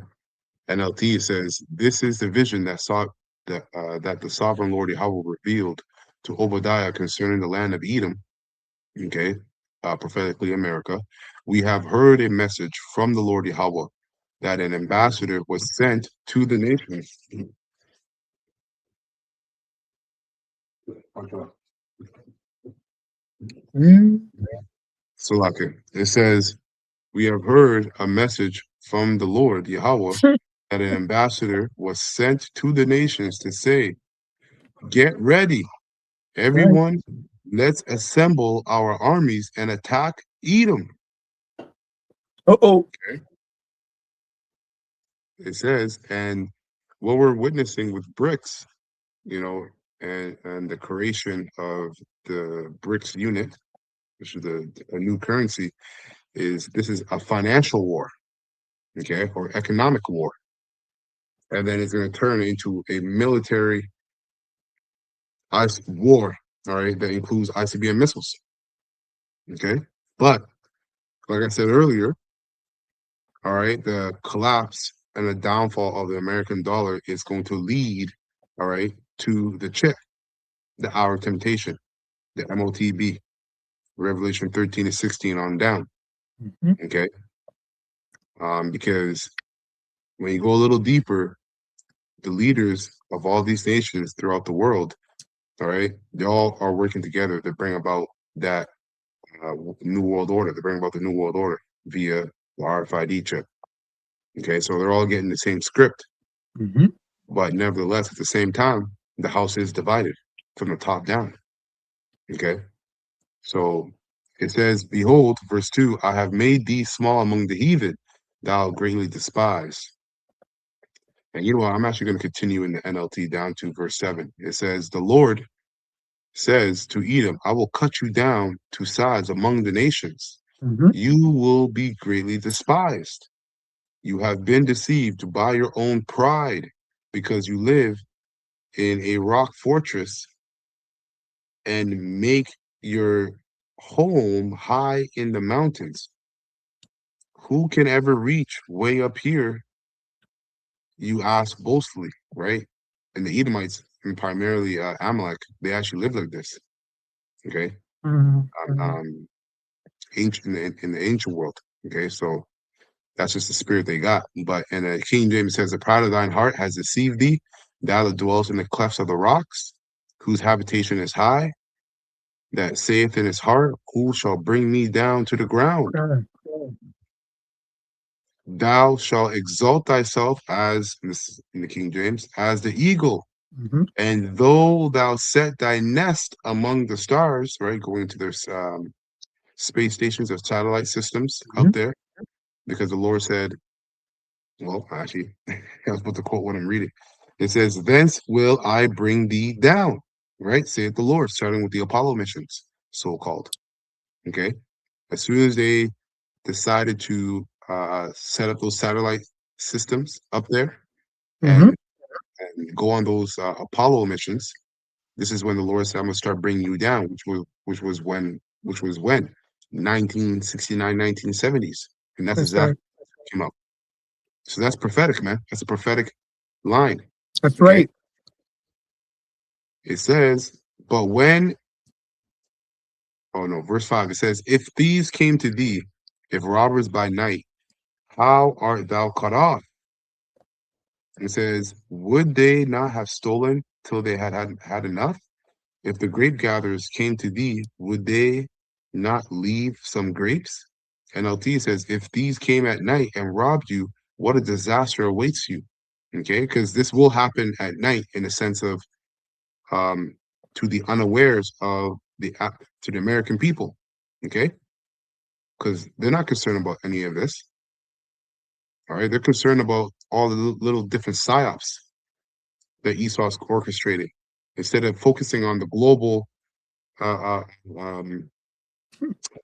NLT says, this is the vision that the sovereign Lord Yahweh revealed to Obadiah concerning the land of Edom. Okay. Prophetically America. We have heard a message from the Lord Yahweh that an ambassador was sent to the nations. So like it says, we have heard a message from the Lord Yahweh that an ambassador was sent to the nations to say, get ready, everyone, let's assemble our armies and attack Edom. Okay. It says, and what we're witnessing with BRICS, and the creation of the BRICS unit, which is a new currency, this is a financial war, okay, or economic war. And then it's going to turn into a military war, all right, that includes ICBM missiles. Okay. But like I said earlier, all right, the collapse and the downfall of the American dollar is going to lead, all right, to the chip, the hour of temptation, the MOTB, Revelation 13 to 16 on down. Mhm. Okay. Because when you go a little deeper, the leaders of all these nations throughout the world, all right, they all are working together to bring about that new world order, to bring about the new world order via the RFID chip. Okay, so they're all getting the same script, Mhm. but nevertheless, at the same time, the house is divided from the top down. Okay, so it says, "Behold, verse 2, I have made thee small among the heathen, thou greatly despised." And you know what? I'm actually going to continue in the NLT down to verse 7. It says, "The Lord says to Edom, I will cut you down to size among the nations. Mhm. You will be greatly despised. You have been deceived by your own pride because you live in a rock fortress and make your home high in the mountains. Who can ever reach way up here? You ask boastfully, right?" And the Edomites, and primarily Amalek, they actually lived like this. Okay, Mhm. ancient in the ancient world. Okay, so that's just the spirit they got. But in King James says, "The pride of thine heart has deceived thee, thou that dwellest in the clefts of the rocks, whose habitation is high, that saith in his heart, who shall bring me down to the ground? Okay. Thou shalt exalt thyself as," this is in the King James, "as the eagle. Mhm. And though thou set thy nest among the stars," right, going to their space stations or satellite systems up Mhm. there, because the Lord said, well, actually, I was about to quote what I'm reading. It says, "Thence will I bring thee down," right, saith the Lord, starting with the Apollo missions, so called. Okay. As soon as they decided to set up those satellite systems up there Mhm. and go on those Apollo missions, this is when the Lord said, "I'm gonna start bringing you down," which was when 1969, 1970s, and that's That's right. exactly what came up. So that's prophetic, man. That's a prophetic line. That's Okay, right. it says, "But when," oh no, verse 5, it says, "If thieves came to thee, if robbers by night, how art thou cut off?" It says, "Would they not have stolen till they had enough? If the grape gatherers came to thee, would they not leave some grapes?" NLT says, "If these came at night and robbed you, what a disaster awaits you." Okay, because this will happen at night in the sense of um, to the unawares of to the American people. Okay, because they're not concerned about any of this. All right, they're concerned about all the little different psyops that Esau's orchestrating instead of focusing on the global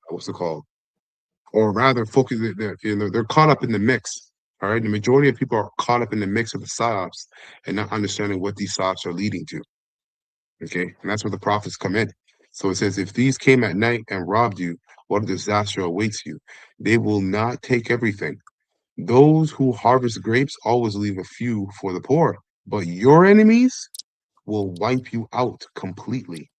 what's it called? Or rather, focus. They're caught up in the mix. All right, the majority of people are caught up in the mix of the psyops and not understanding what these psyops are leading to. Okay, and that's where the prophets come in. So it says, "If these came at night and robbed you, what a disaster awaits you. They will not take everything. Those who harvest grapes always leave a few for the poor, but your enemies will wipe you out completely."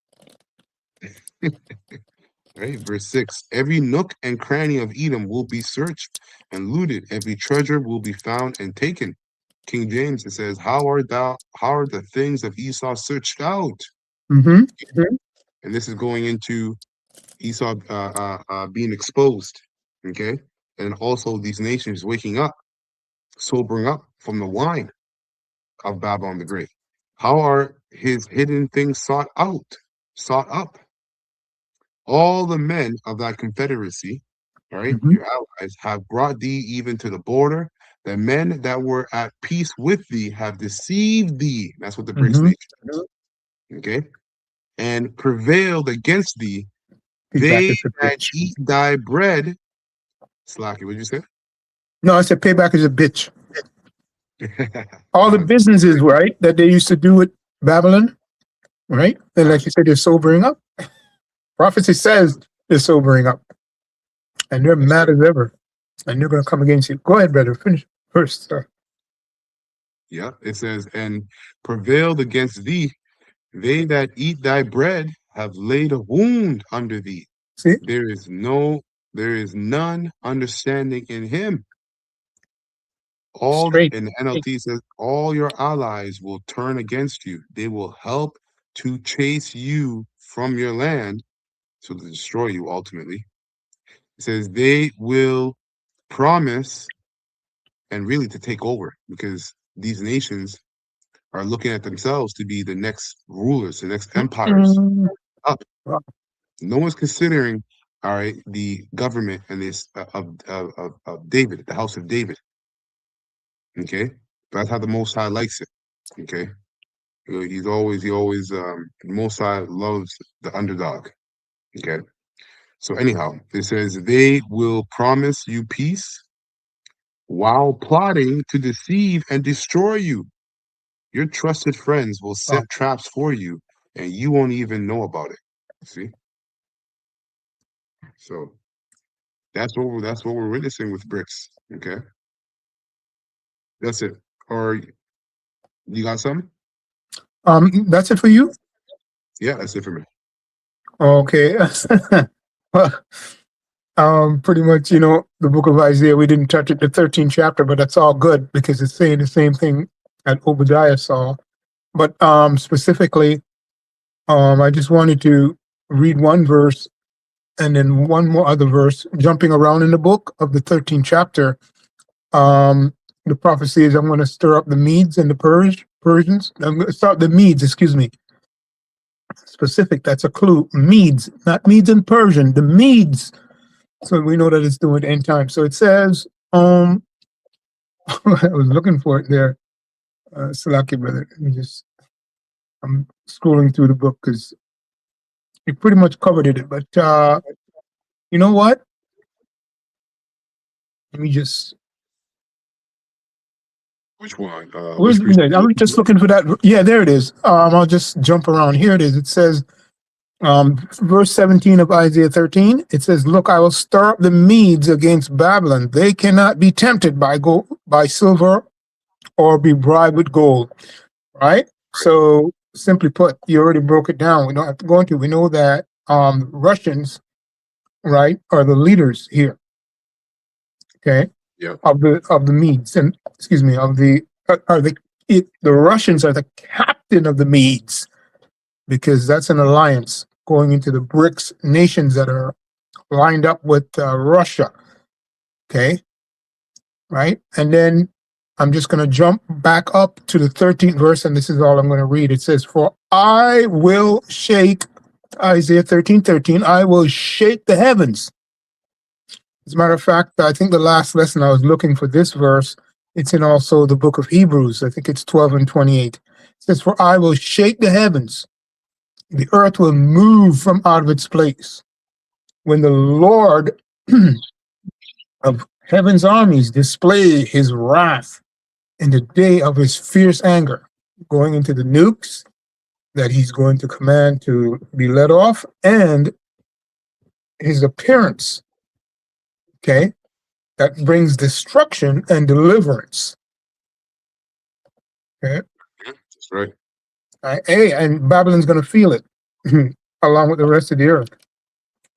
Right, verse 6, "Every nook and cranny of Edom will be searched and looted, every treasure will be found and taken. King James, it says, how are the things of Esau searched out?" Mhm. And this is going into Esau being exposed. Okay. And also these nations waking up, sobering up from the wine of Babylon the Great. How are his hidden things sought out, sought up? All the men of thy confederacy, all right, Mhm. your allies, have brought thee even to the border. The men that were at peace with thee have deceived thee. That's what the BRICS Mhm. nation is. Okay. And prevailed against thee. Payback They is a that bitch. eat thy bread. Slacky, what'd you say? No, I said payback is a bitch. All the Con. businesses, right, that they used to do with Babylon, right? And like you said, they're sobering up. Prophecy says they're sobering up. and they're mad as ever, and they're going to come against you. Go ahead, brother. Finish first, sir. Yeah, it says, and prevailed against thee. They that eat thy bread have laid a wound under thee. See, There is none understanding in him. straight. In the NLT says, all your allies will turn against you. They will help to chase you from your land, so to destroy you ultimately. It says they will promise and really to take over, because these nations are looking at themselves to be the next rulers, the next empires Mm, up. No one's considering, all right, the government and this of David, the house of David. Okay, that's how the Most High likes it. Okay, he always the Most High loves the underdog. Okay, so anyhow, it says they will promise you peace while plotting to deceive and destroy you. Your trusted friends will set traps for you, and you won't even know about it. See, so that's what we're witnessing with BRICS. Okay, that's it. Or you got something? that's it for you. Yeah, that's it for me. Okay. Well, pretty much, the book of Isaiah, we didn't touch it, the 13th chapter, but that's all good because it's saying the same thing that Obadiah saw. But specifically, I just wanted to read one verse and then one more other verse, jumping around in the book of the 13th chapter. The prophecy is, I'm going to stir up the Medes and the Persians. I'm going to start the Medes, excuse me. Specific, that's a clue. Medes, not Medes and Persian, the Medes. So we know that it's doing end time. So it says, I was looking for it there. Salaki, brother. I'm scrolling through the book because it pretty much covered it. But you know what? Let me just. Which one? Where's I'm just looking for that. Yeah, there it is. I'll just jump around. Here it is. It says, verse 17 of Isaiah 13, it says, look, I will stir up the Medes against Babylon. They cannot be tempted by silver or be bribed with gold. Right? So simply put, you already broke it down. We don't have to go into it. We know that Russians, right, are the leaders here. Okay. Yeah. Of the Medes, and excuse me, the Russians are the captain of the Medes, because that's an alliance going into the BRICS nations that are lined up with Russia. Okay. Right. And then I'm just going to jump back up to the 13th verse, and this is all I'm going to read. It says, for I will shake, Isaiah 13:13, I will shake the heavens. As a matter of fact, I think the last lesson I was looking for this verse, it's in also the book of Hebrews. I think it's 12 and 28. It says, for I will shake the heavens. The earth will move from out of its place. When the Lord of heaven's armies display his wrath in the day of his fierce anger, going into the nukes that he's going to command to be let off, and his appearance, okay, that brings destruction and deliverance. Okay, that's right. Hey, and Babylon's going to feel it along with the rest of the earth,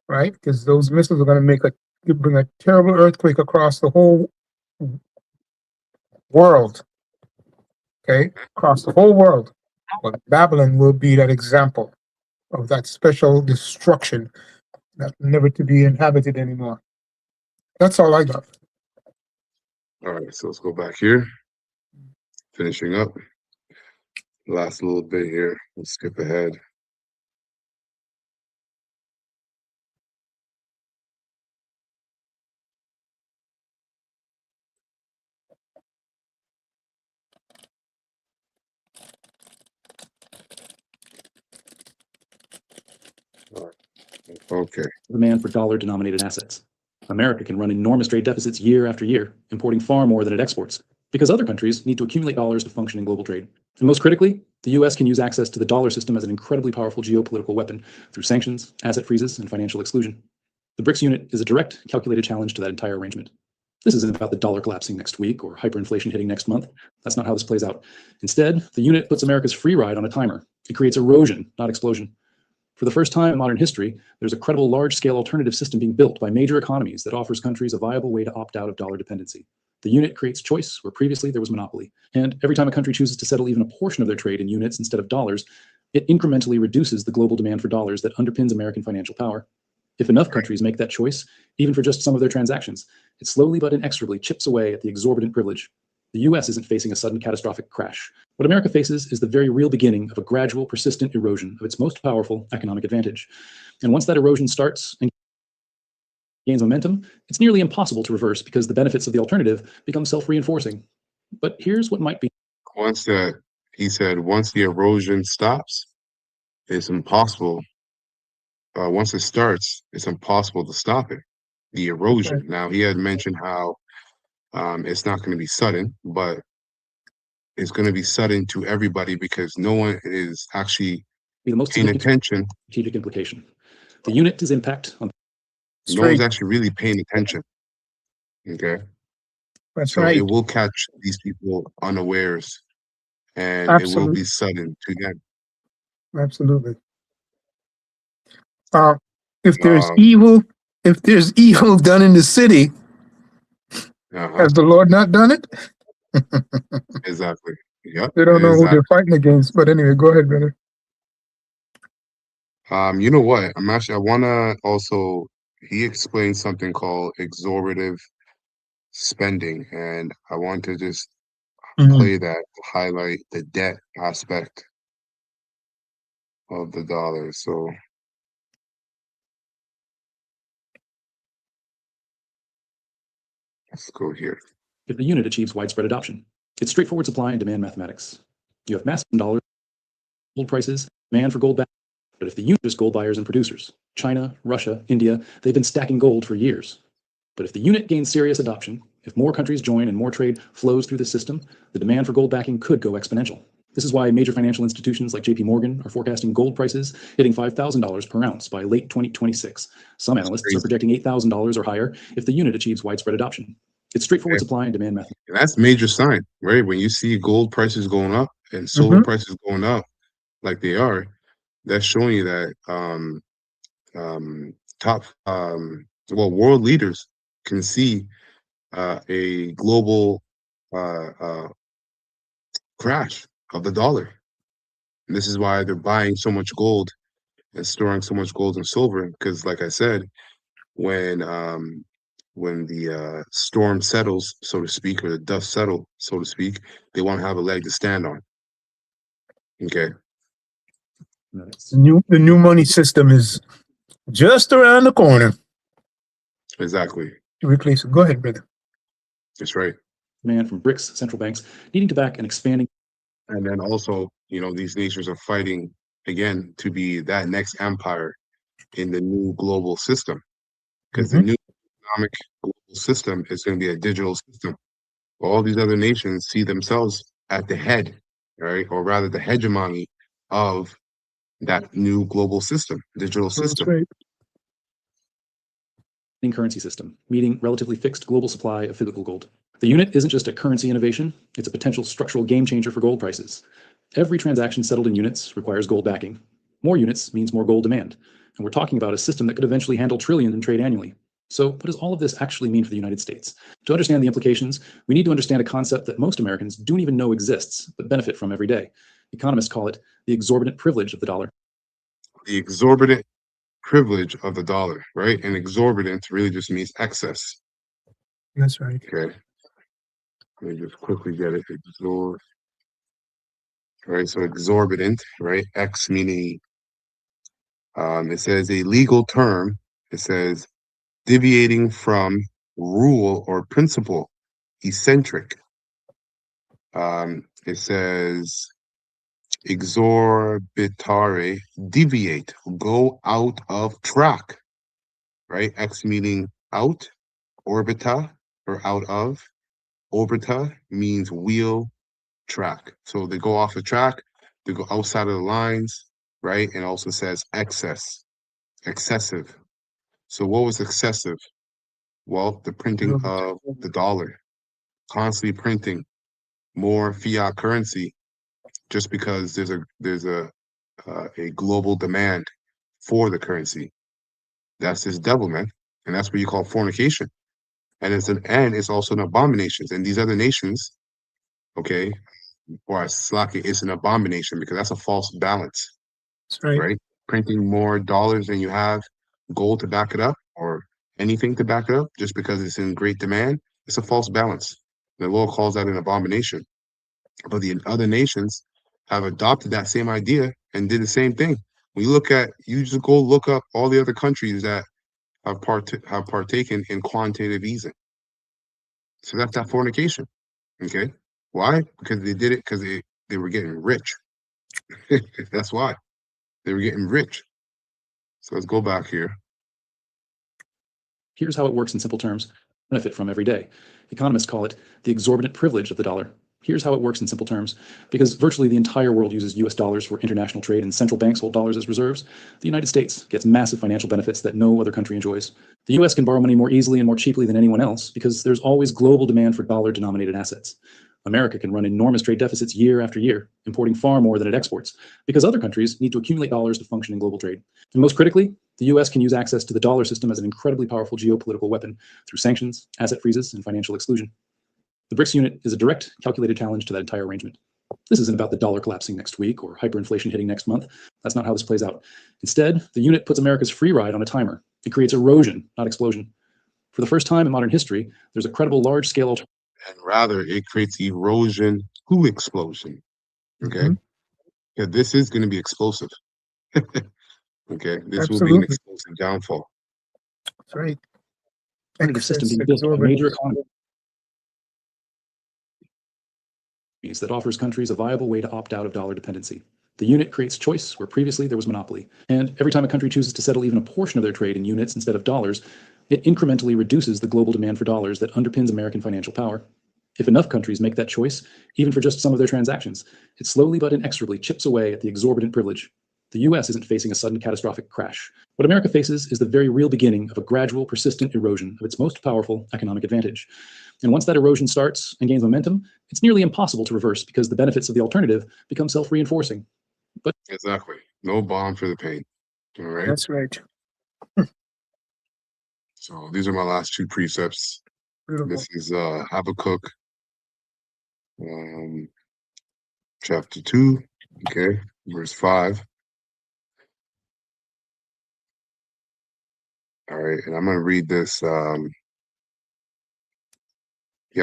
right? Because those missiles are going to bring a terrible earthquake across the whole world. Okay, across the whole world. But Babylon will be that example of that special destruction that never to be inhabited anymore. That's all I got. All right, so let's go back here. Finishing up. Last little bit here. Let's skip ahead. Okay. Demand for dollar-denominated assets. America can run enormous trade deficits year after year, importing far more than it exports, because other countries need to accumulate dollars to function in global trade. And most critically, the US can use access to the dollar system as an incredibly powerful geopolitical weapon through sanctions, asset freezes, and financial exclusion. The BRICS unit is a direct, calculated challenge to that entire arrangement. This isn't about the dollar collapsing next week or hyperinflation hitting next month. That's not how this plays out. Instead, the unit puts America's free ride on a timer. It creates erosion, not explosion. For the first time in modern history, there's a credible large-scale alternative system being built by major economies that offers countries a viable way to opt out of dollar dependency. The unit creates choice where previously there was monopoly. And every time a country chooses to settle even a portion of their trade in units instead of dollars, it incrementally reduces the global demand for dollars that underpins American financial power. If enough countries make that choice, even for just some of their transactions, it slowly but inexorably chips away at the exorbitant privilege. The US isn't facing a sudden catastrophic crash. What America faces is the very real beginning of a gradual, persistent erosion of its most powerful economic advantage. And once that erosion starts and gains momentum, it's nearly impossible to reverse because the benefits of the alternative become self-reinforcing. But here's what might be. He said, once the erosion stops, it's impossible. Once it starts, it's impossible to stop it. The erosion. Right. Now, he had mentioned how it's not going to be sudden, but it's going to be sudden to everybody because no one is actually The most paying significant attention. strategic implication. The unit's impact on No one's actually really paying attention. Okay. That's So right. it will catch these people unawares and it will Absolutely. be sudden to them. Absolutely. If there's Um, evil done in the city, has the Lord not done it? Exactly. Yep. They don't know who Exactly. they're fighting against. But anyway, go ahead, brother. You know what? I wanna also, he explained something called exorbitant spending, and I want to just play that to highlight the debt aspect of the dollar. So let's go here. if the unit achieves widespread adoption. It's straightforward supply and demand mathematics. You have massive dollars, gold prices, demand for gold back. But if the unit is gold buyers and producers, China, Russia, India, they've been stacking gold for years. But if the unit gains serious adoption, if more countries join and more trade flows through the system, the demand for gold backing could go exponential. This is why major financial institutions like JP Morgan are forecasting gold prices hitting $5,000 per ounce by late 2026. Some analysts are projecting $8,000 or higher if the unit achieves widespread adoption. It's straightforward supply and demand method. And that's major sign, right? When you see gold prices going up and silver prices going up like they are, that's showing you that world leaders can see a global crash of the dollar. And this is why they're buying so much gold and storing so much gold and silver. Because, like I said, when the storm settles, so to speak, or the dust settle, so to speak, they want to have a leg to stand on. Okay. The new money system is just around the corner. Exactly. Go ahead, brother. That's right. Demand from BRICS central banks needing to back an expanding. And then also, these nations are fighting again to be that next empire in the new global system, because the new economic global system is going to be a digital system. All these other nations see themselves at the head, right, or rather the hegemony of that new global system, digital system. That's right. Currency system, meeting relatively fixed global supply of physical gold. The unit isn't just a currency innovation, it's a potential structural game changer for gold prices. Every transaction settled in units requires gold backing. More units means more gold demand. And we're talking about a system that could eventually handle trillions in trade annually. So what does all of this actually mean for the United States? To understand the implications, we need to understand a concept that most Americans don't even know exists, but benefit from every day. Economists call it the exorbitant privilege of the dollar. The exorbitant privilege of the dollar, right? And exorbitant really just means excess. That's right. Okay. Let me just quickly get it. Right, so exorbitant, right? X meaning, it says a legal term. It says deviating from rule or principle, eccentric. It says exorbitare, deviate, go out of track, right? X meaning out, orbita, or out of. Orbita means wheel, track. So they go off the track, they go outside of the lines, right? And also says excess, excessive. So what was excessive? Well, the printing of the dollar, constantly printing more fiat currency, just because there's a global demand for the currency. That's this devil, man, and that's what you call fornication. And it's also an abomination. And these other nations, okay, or slack it, it's an abomination because that's a false balance, That's right. right? Printing more dollars than you have gold to back it up or anything to back it up just because it's in great demand, it's a false balance. The Lord calls that an abomination. But the other nations have adopted that same idea and did the same thing. When you just go look up all the other countries that have partaken in quantitative easing. So that's that fornication. Okay. Why? Because they did it because they were getting rich. That's why. They were getting rich. So let's go back here. Here's how it works in simple terms. Benefit from every day. Economists call it the exorbitant privilege of the dollar. Here's how it works in simple terms. Because virtually the entire world uses US dollars for international trade and central banks hold dollars as reserves, the United States gets massive financial benefits that no other country enjoys. The US can borrow money more easily and more cheaply than anyone else because there's always global demand for dollar-denominated assets. America can run enormous trade deficits year after year, importing far more than it exports, because other countries need to accumulate dollars to function in global trade. And most critically, the US can use access to the dollar system as an incredibly powerful geopolitical weapon through sanctions, asset freezes, and financial exclusion. The BRICS unit is a direct, calculated challenge to that entire arrangement. This isn't about the dollar collapsing next week or hyperinflation hitting next month. That's not how this plays out. Instead, the unit puts America's free ride on a timer. It creates erosion, not explosion. For the first time in modern history, there's a credible large-scale alternative. And rather, it creates erosion to explosion. Okay. Yeah, this is going to be explosive. Okay. This will be an explosive downfall. That's right. Alternative system being built by major economies that offers countries a viable way to opt out of dollar dependency. The unit creates choice where previously there was monopoly. And every time a country chooses to settle even a portion of their trade in units instead of dollars, it incrementally reduces the global demand for dollars that underpins American financial power. If enough countries make that choice, even for just some of their transactions, it slowly but inexorably chips away at the exorbitant privilege. The US isn't facing a sudden catastrophic crash. What America faces is the very real beginning of a gradual, persistent erosion of its most powerful economic advantage. And once that erosion starts and gains momentum, it's nearly impossible to reverse because the benefits of the alternative become self-reinforcing. But exactly, no balm for the pain. All right. That's right. So these are my last two precepts. Beautiful. This is Habakkuk, chapter 2, okay, verse 5. All right, and I'm going to read this. Yeah,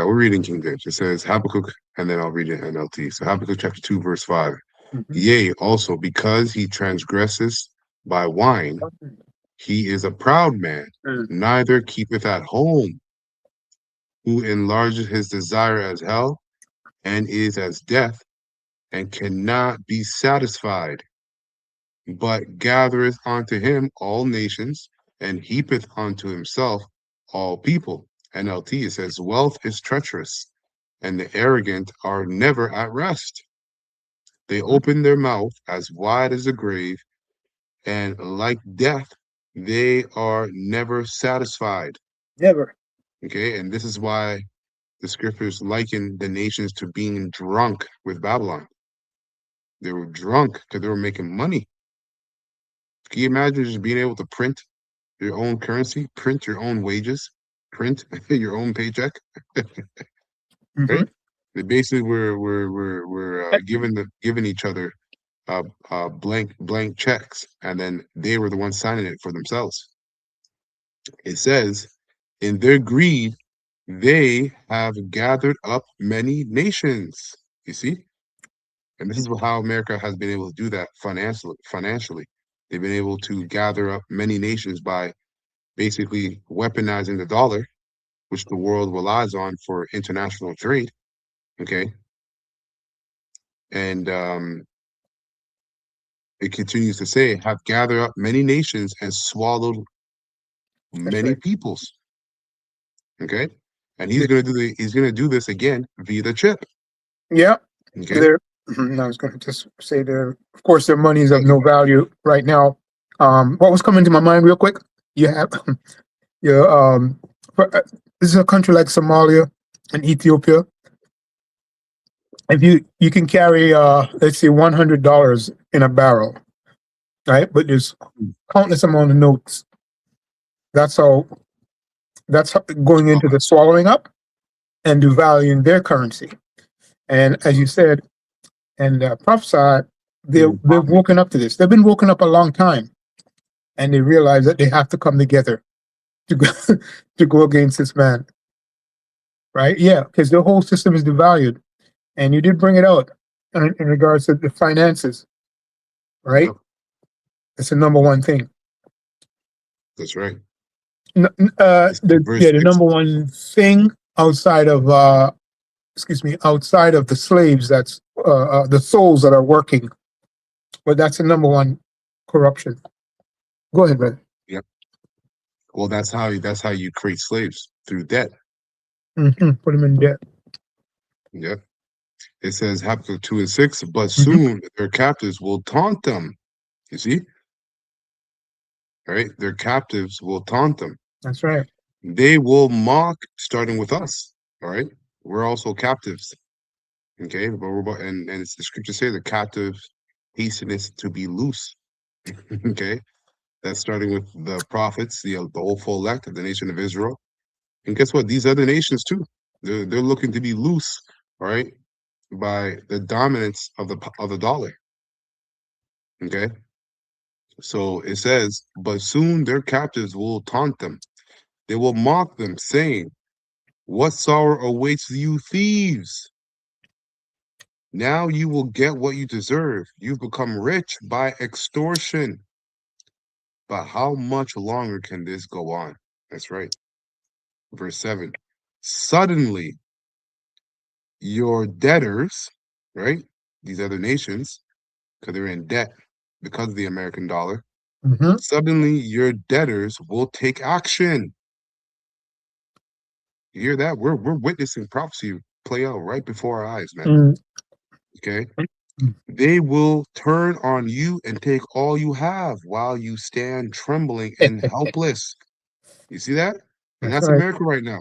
we're reading King James. It says Habakkuk, and then I'll read it in NLT. So Habakkuk chapter 2, verse 5. Yea, also because he transgresses by wine, he is a proud man, neither keepeth at home, who enlarges his desire as hell, and is as death, and cannot be satisfied, but gathereth unto him all nations, and heapeth unto himself all people. NLT, it says, wealth is treacherous, and the arrogant are never at rest. They open their mouth as wide as a grave, and like death, they are never satisfied. Never. Okay, and this is why the scriptures liken the nations to being drunk with Babylon. They were drunk because they were making money. Can you imagine just being able to print your own currency, print your own wages, print your own paycheck? Right? They basically were giving each other blank checks, and then they were the ones signing it for themselves. It says, in their greed, they have gathered up many nations. You see? And this is how America has been able to do that financially. They've been able to gather up many nations by basically weaponizing the dollar, which the world relies on for international trade. Okay. And it continues to say, have gathered up many nations and swallowed many peoples. Okay. And he's gonna do this again via the chip. Yeah. Okay. I was going to just say there, of course, their money is of no value right now. What was coming to my mind real quick? You have your this is a country like Somalia and Ethiopia. If you can carry let's say $100 in a barrel, right? But there's countless amount of notes. That's how going into the swallowing up and devaluing their currency. And as you said, and prophesied, they've woken up to this. They've been woken up a long time, and they realize that they have to come together to go, to go against this man, right? Yeah, because the whole system is devalued, and you did bring it out in regards to the finances, right? Yep, It's the number one thing. that's right. The Verse the 6. number one thing outside of outside of the slaves, that's the souls that are working, but that's the number one corruption. Go ahead, brother. Yep. Well, that's how you create slaves, through debt. Put them in debt. Yep. It says Habakkuk 2 and 6, but soon their captives will taunt them. You see? All right? Their captives will taunt them. That's right. They will mock, starting with us. All right? We're also captives. Okay? But we're about, and it's the scripture say the captive hasteneth to be loose. Okay? That's starting with the prophets, the hopeful elect of the nation of Israel. And guess what? These other nations too. They're looking to be loose, all right, by the dominance of the dollar. Okay. So it says, but soon their captives will taunt them. They will mock them, saying, what sorrow awaits you thieves? Now you will get what you deserve. You've become rich by extortion. But how much longer can this go on? That's right. Verse 7. Suddenly your debtors, right? These other nations, because they're in debt because of the American dollar. Suddenly your debtors will take action. You hear that? We're witnessing prophecy play out right before our eyes, man. Okay. They will turn on you and take all you have while you stand trembling and helpless. You see that? And that's right. America right now.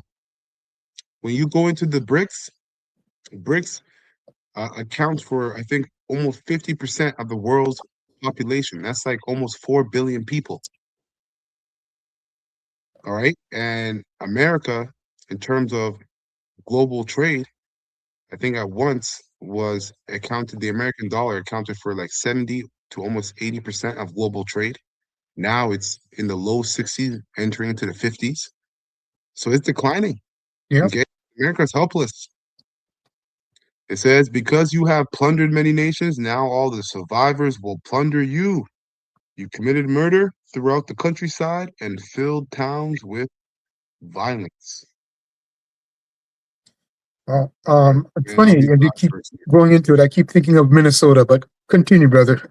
When you go into the BRICS accounts for, I think, almost 50% of the world's population. That's like almost 4 billion people. All right. And America, in terms of global trade, I think at once was accounted, the American dollar accounted for like 70 to almost 80% of global trade. Now it's in the low 60s, entering into the 50s. So it's declining. Yeah. Okay. America's helpless. It says, because you have plundered many nations, now all the survivors will plunder you. You committed murder throughout the countryside and filled towns with violence. It's And funny I'll read as the you last keep verse here. going into it. I keep thinking of Minnesota, but continue, brother.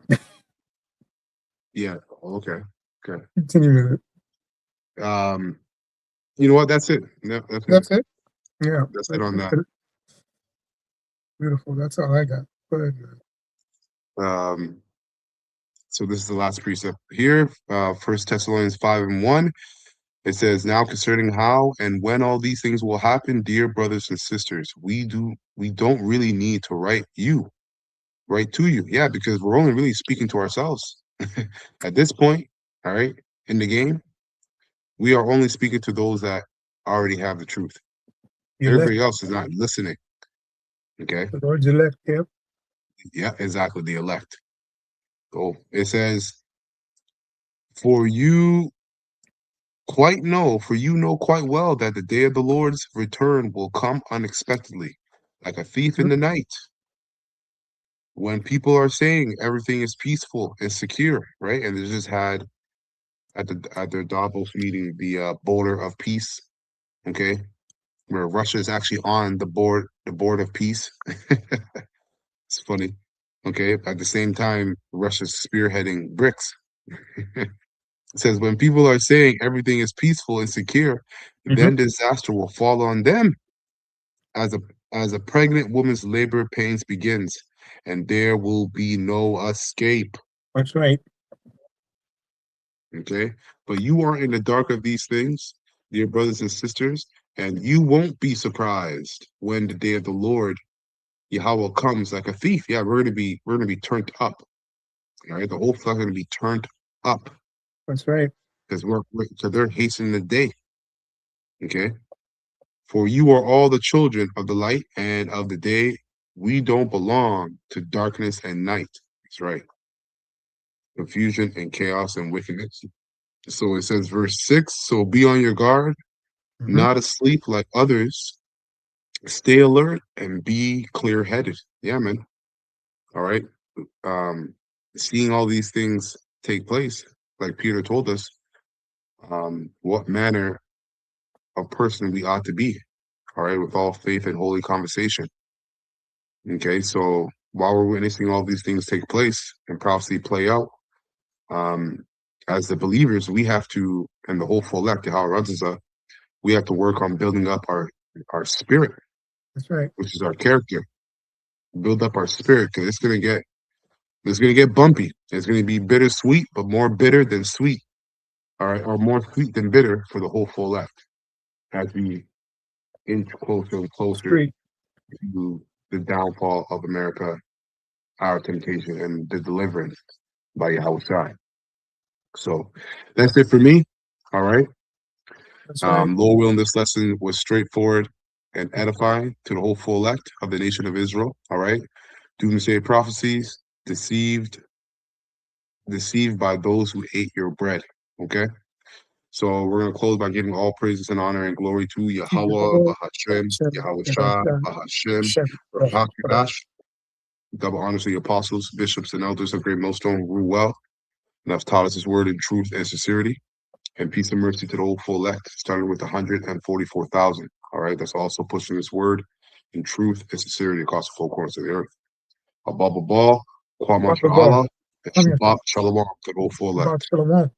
Yeah. Okay. Okay. Continue with it. You know what? That's it. No, that's it. That's it. Yeah. That's it on that. Beautiful. That's all I got. Go ahead, man. So this is the last precept here. 1 Thessalonians 5 and 1. It says, now concerning how and when all these things will happen, dear brothers and sisters, we don't really need to write to you. Yeah, because we're only really speaking to ourselves. At this point, all right, in the game, we are only speaking to those that already have the truth. Everybody else is not listening. Okay. The Lord's elect, yeah. Yeah, exactly. The elect. So it says, for you know quite well that the day of the Lord's return will come unexpectedly, like a thief in the night. When people are saying everything is peaceful and secure, right? And they just had at their Davos meeting the border of peace, okay, where Russia is actually on the board of peace. It's funny, okay. At the same time, Russia's spearheading BRICS. It says, when people are saying everything is peaceful and secure, then disaster will fall on them as a pregnant woman's labor pains begins, and there will be no escape. That's right. Okay, but you are in the dark of these things, dear brothers and sisters, and you won't be surprised when the day of the Lord Yahweh comes like a thief. Yeah, we're gonna be turned up. All right, the whole flock gonna be turned up That's right. because so they're hastening the day. Okay, for you are all the children of the light and of the day. We don't belong to darkness and night. That's right. Confusion and chaos and wickedness. So it says, verse 6, so be on your guard, Mhm. not asleep like others. Stay alert and be clear headed. Yeah, man. All right. Seeing all these things take place, like Peter told us, what manner of person we ought to be. All right, with all faith and holy conversation. Okay, so while we're witnessing all these things take place and prophecy play out, um, as the believers, we have to, and the whole full elect, how it runs us, we have to work on building up our spirit, That's right. which is our character. Build up our spirit because it's gonna get bumpy. It's gonna be bittersweet, but more bitter than sweet. All right, or more sweet than bitter for the whole full left as we inch closer and closer Street. to the downfall of America, our temptation, and the deliverance by Yahweh. So that's it for me. All right. That's right. Lord willing, this lesson was straightforward and edifying to the whole full elect of the nation of Israel. All right. Doomsday prophecies, deceived by those who ate your bread. Okay. So we're going to close by giving all praises and honor and glory to Yahweh, Bahashem, Yahweh Shah, Bahashem, Rahakash. Double honors to the apostles, bishops, and elders of Great Millstone who rule well and have taught us his word in truth and sincerity. And peace and mercy to the whole full elect, starting with 144,000. All right. That's also pushing his word in truth and sincerity across the four corners of the earth. Above all, Kwama Above all, Allah, and Shabbat Shalom to the whole full elect. Shabbat Shalom.